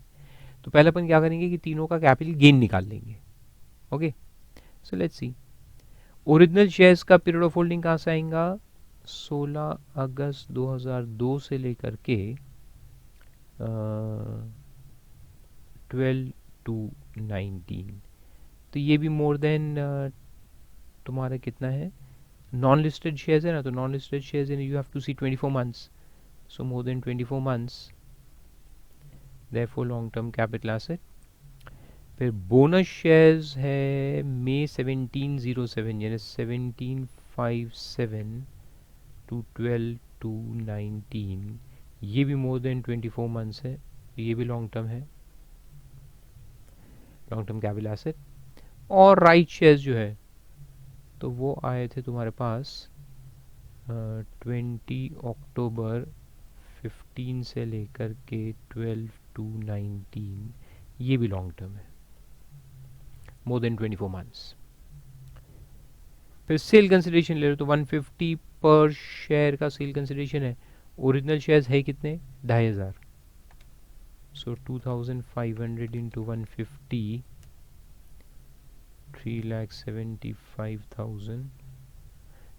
तो पहले अपन क्या करेंगे कि तीनों का कैपिटल गेन निकाल लेंगे। Okay, so let's see. Original shares का पीरियड ऑफ होल्डिंग कहाँ से आएगा, 16 अगस्त 2002 से लेकर के 12 to 19। तो ये भी मोर देन तुम्हारा कितना है, नॉन लिस्टेड शेयर्स है ना, तो non listed shares you have to see 24 months, so more than 24 months, therefore long term capital asset. फिर बोनस शेयर्स है मई 1707, यानी 1757 टू 12 to 19, ये भी मोर देन 24 मंथ्स है, ये भी लॉन्ग टर्म है, लॉन्ग टर्म कैपिटल एसेट। और राइट शेयर्स जो है तो वो आए थे तुम्हारे पास 20 अक्टूबर 15 से लेकर के 12 to 19, ये भी लॉन्ग टर्म है, मोर देन 24 मंथ्स। फिर सेल कंसिडरेशन ले लो तो 150 पर शेयर का सेल कंसिडरेशन है। ओरिजिनल शेयर्स है कितने, 2,500, सो 2,500 into 150, 3,75,000.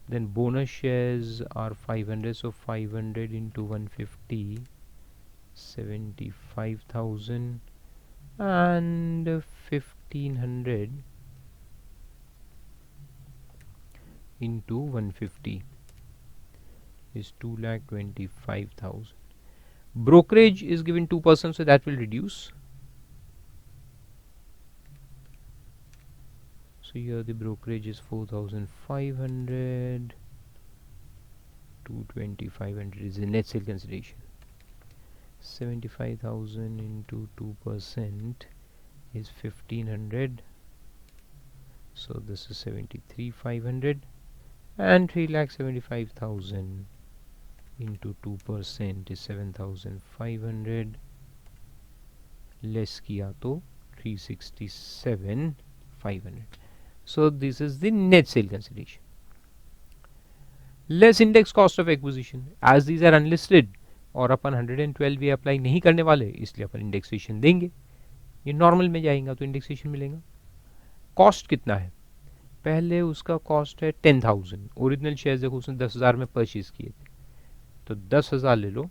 Then bonus shares are 500, so 500 into 150, 75,000, and 1,500 into 150 is 2,25,000. Brokerage is given 2%, so that will reduce. So here the brokerage is 4,500, 2,2,500 is the net sale consideration. 75,000 into 2% is 1,500, so this is 73,500, and 3,75,000 into 2% is 7,500, less किया तो 367,500. So this is the net sale consideration. Less index cost of acquisition, as these are unlisted और अपन 112 भी apply नहीं करने वाले, इसलिए अपन indexation देंगे. ये नॉर्मल में जाएगा तो इंडेक्सेशन मिलेगा. कॉस्ट कितना है? पहले उसका कॉस्ट है 10,000. ओरिजिनल शेयर्स देखो उसने 10,000 में परचेज किए थे, तो 10,000 ले लो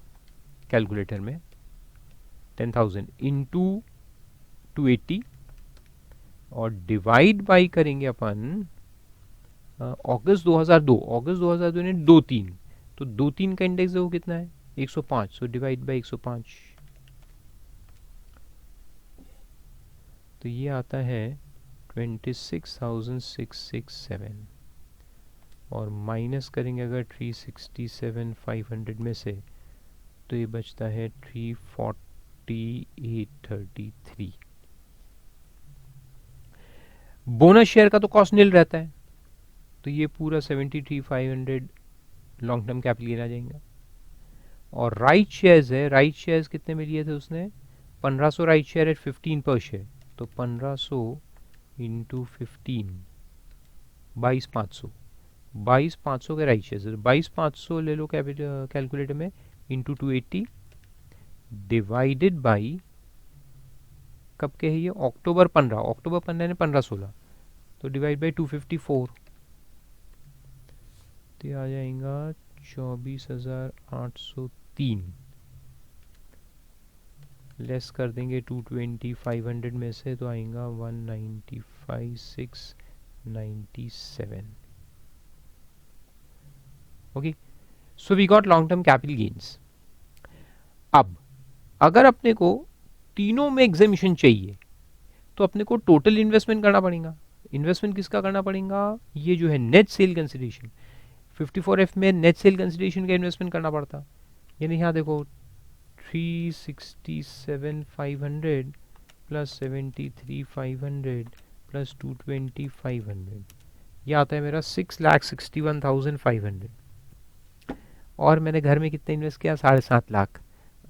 कैलकुलेटर में, 10,000 इंटू 280 और डिवाइड बाई करेंगे अपन अगस्त 2002. अगस्त 2002 ने 2-3, तो 2-3 का इंडेक्स देखो कितना है 105. सो डिवाइड बाई 105, तो ये आता है 26,667 और माइनस करेंगे अगर 367,500 में से, तो ये बचता है 348,33. बोनस शेयर का तो कॉस्ट नील रहता है, तो ये पूरा 73,500 लॉन्ग टर्म कैपिटल गेन आ जाएगा. और राइट शेयर्स है, राइट शेयर्स कितने में लिए थे उसने 1500 राइट शेयर एट 15 पर शेयर, तो 1500 इंटू 15 22,500. 22,500 के राइट शेयर्स, 22,500 ले लो कैलकुलेटर में इंटू 280 डिवाइडेड बाई कब के है ये अक्टूबर 15, अक्टूबर 15 ने 15-16, तो डिवाइड बाई 254, तो आ जाएगा 24,803. लेस कर देंगे 220,500 में से, तो आएगा 195,697. Okay, so we got long term capital gains. अब अगर अपने को तीनों में एग्जामिशन चाहिए तो अपने को टोटल इन्वेस्टमेंट करना पड़ेगा. इन्वेस्टमेंट किसका करना पड़ेगा? ये जो है नेट सेल कंसिडरेशन, 54F में नेट सेल कंसिडरेशन का इन्वेस्टमेंट करना पड़ता. यानी यहाँ देखो 367,500 प्लस 73,500 प्लस 220,500, ये आता है मेरा 6,61,500. और मैंने घर में कितना इन्वेस्ट किया 7.5 लाख.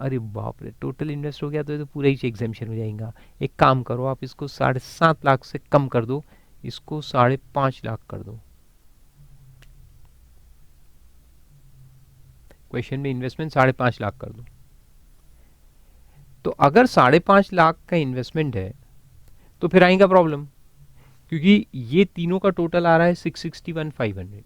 अरे बाप रे, टोटल इन्वेस्ट हो गया तो ये तो पूरा ही एग्जामिशन हो जाएगा. एक काम करो, आप इसको 7.5 लाख से कम कर दो, इसको 5.5 लाख कर दो. क्वेश्चन में इन्वेस्टमेंट 5.5 लाख कर दो. तो अगर 5.5 लाख का इन्वेस्टमेंट है तो फिर आएगा प्रॉब्लम, क्योंकि ये तीनों का टोटल आ रहा है 661,500.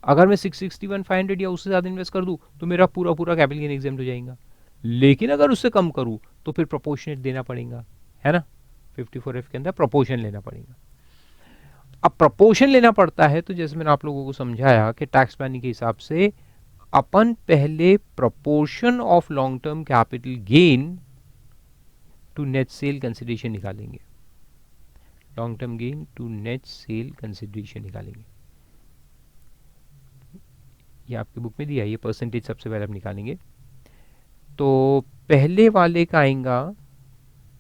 अगर मैं 661,500 या उससे ज़्यादा इन्वेस्ट कर दूं तो मेरा पूरा कैपिटल गेन एग्जाम हो जाएगा. लेकिन अगर उससे कम करूं तो फिर प्रोपोर्शनेट देना पड़ेगा, है ना. 54F के अंदर प्रोपोर्शन लेना पड़ेगा. अब प्रोपोर्शन लेना पड़ता है तो जैसे मैंने आप लोगों को समझाया कि टैक्स प्लानिंग के हिसाब से अपन पहले proportion of long term capital gain to net sale consideration निकालेंगे. Long term gain to net sale consideration निकालेंगे. ये आपकी बुक में दिया है, ये परसेंटेज सबसे पहले आप निकालेंगे. तो पहले वाले का आएगा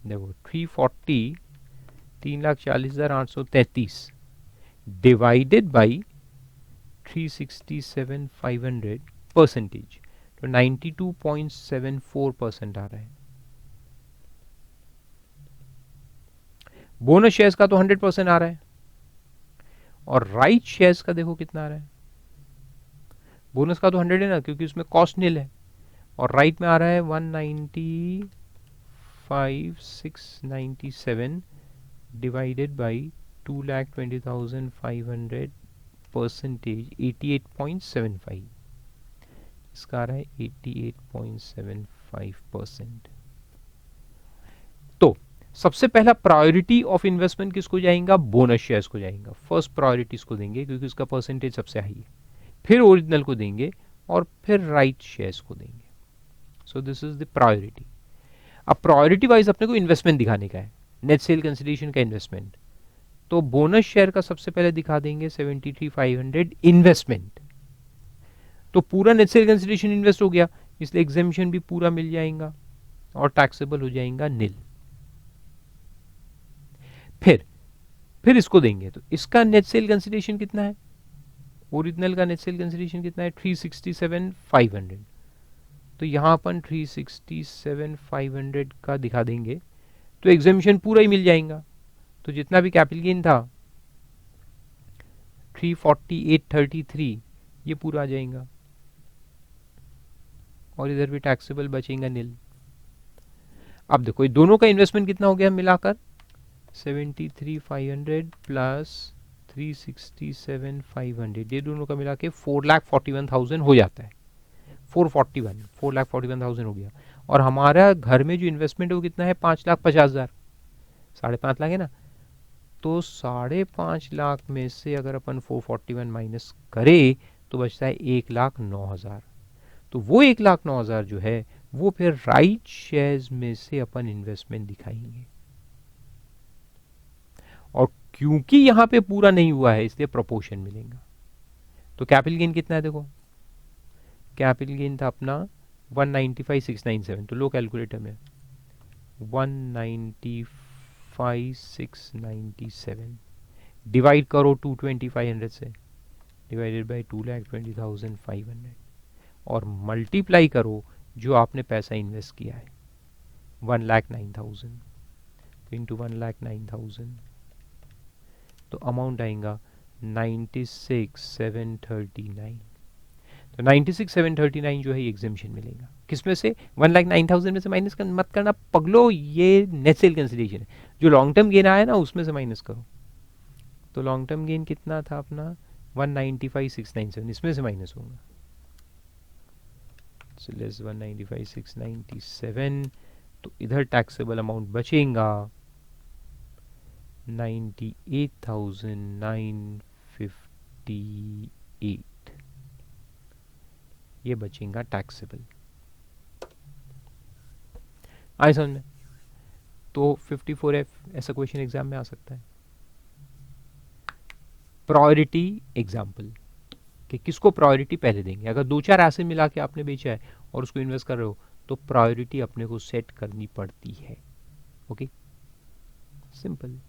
देखो 340, 3,40,833 डिवाइडेड बाई 367,500 परसेंटेज, तो 92.74% आ रहा है. बोनस शेयर्स का तो 100% आ रहा है. और राइट शेयर्स का देखो कितना आ रहा है. बोनस का तो 100 है ना, क्योंकि उसमें कॉस्ट नील है. और राइट में आ रहा है 195,697 डिवाइडेड बाई 2,20,500 परसेंटेज 88.75. इसका आ रहा है 88.75%. तो सबसे पहला प्रायोरिटी ऑफ इन्वेस्टमेंट किसको जाएगा? बोनस शेयर्स को जाएगा. फर्स्ट प्रायोरिटी इसको देंगे क्योंकि उसका परसेंटेज सबसे हाई है. फिर ओरिजिनल को देंगे और फिर राइट शेयर्स को देंगे. So this is the priority. अब प्रायोरिटी वाइज अपने को इन्वेस्टमेंट दिखाने का है, नेट सेल कंसिडरेशन का इन्वेस्टमेंट. तो बोनस शेयर का सबसे पहले दिखा देंगे 73,500 इन्वेस्टमेंट. तो पूरा नेट सेल कंसिडरेशन इन्वेस्ट हो गया, इसलिए एग्जामिशन भी पूरा मिल जाएगा और टैक्सेबल हो जाएगा नील. फिर इसको देंगे तो इसका नेट सेल कंसिडरेशन कितना है? ओरिजिनल का नेट सेल कंसिडरेशन कितना है? 367,500. तो यहाँ अपन 367,500 का दिखा देंगे तो एग्जामिशन पूरा ही मिल जाएगा। तो जितना भी कैपिटल गेन था 348.33 ये पूरा आ जाएगा और इधर भी टैक्सेबल बचेगा नील। अब देखो ये दोनों का इन्वेस्टमेंट कितना हो गया मिलाकर 73,500 प्लस 367,500 ये दोनों का मिला के 4,41,000 हो जाता है। 4,41,000 हो गया। और हमारा घर में जो इन्वेस्टमेंट है वो कितना है 5,50,000, 5.5 लाख है ना। तो 5.5 लाख में से अगर अपन 441 माइनस करें तो बचता है 1,09,000। तो वो 1,09,000 जो है वो फिर राइट शेयर्स में से अपन इन्वेस्टमेंट दिखाएंगे। और क्योंकि यहां पे पूरा नहीं हुआ है इसलिए प्रोपोर्शन मिलेगा। तो कैपिटल गेन कितना है देखो, कैपिटल गेन था अपना 195,697। तो लो कैलकुलेटर में 195,697 डिवाइड करो 220,500 से, डिवाइडेड बाई 2,20,500 और मल्टीप्लाई करो जो आपने पैसा इन्वेस्ट किया है 1,09,000 इंटू 1,09,000 तो अमाउंट आएगा 96,739। तो 96,739 जो है एग्जामिशन मिलेगा। किसमें से 1,09,000 में से माइनस मत करना पगलो, ये नेट सेल कैंसिलेशन है। जो लॉन्ग टर्म गेन आया ना उसमें से माइनस करो। तो लॉन्ग टर्म गेन कितना था अपना 195,697 इसमें से माइनस होगा। So less 195,697 तो इधर टैक्सेबल अमाउंट बचेगा 98,958 ये बचेगा टैक्सेबल। आए समझ में। तो 54F ऐसा क्वेश्चन एग्जाम में आ सकता है। प्रायोरिटी एग्जाम्पल कि किसको प्रायोरिटी पहले देंगे। अगर 2-4 एसेट मिला के आपने बेचा है और उसको इन्वेस्ट कर रहे हो तो प्रायोरिटी अपने को सेट करनी पड़ती है। Okay, simple.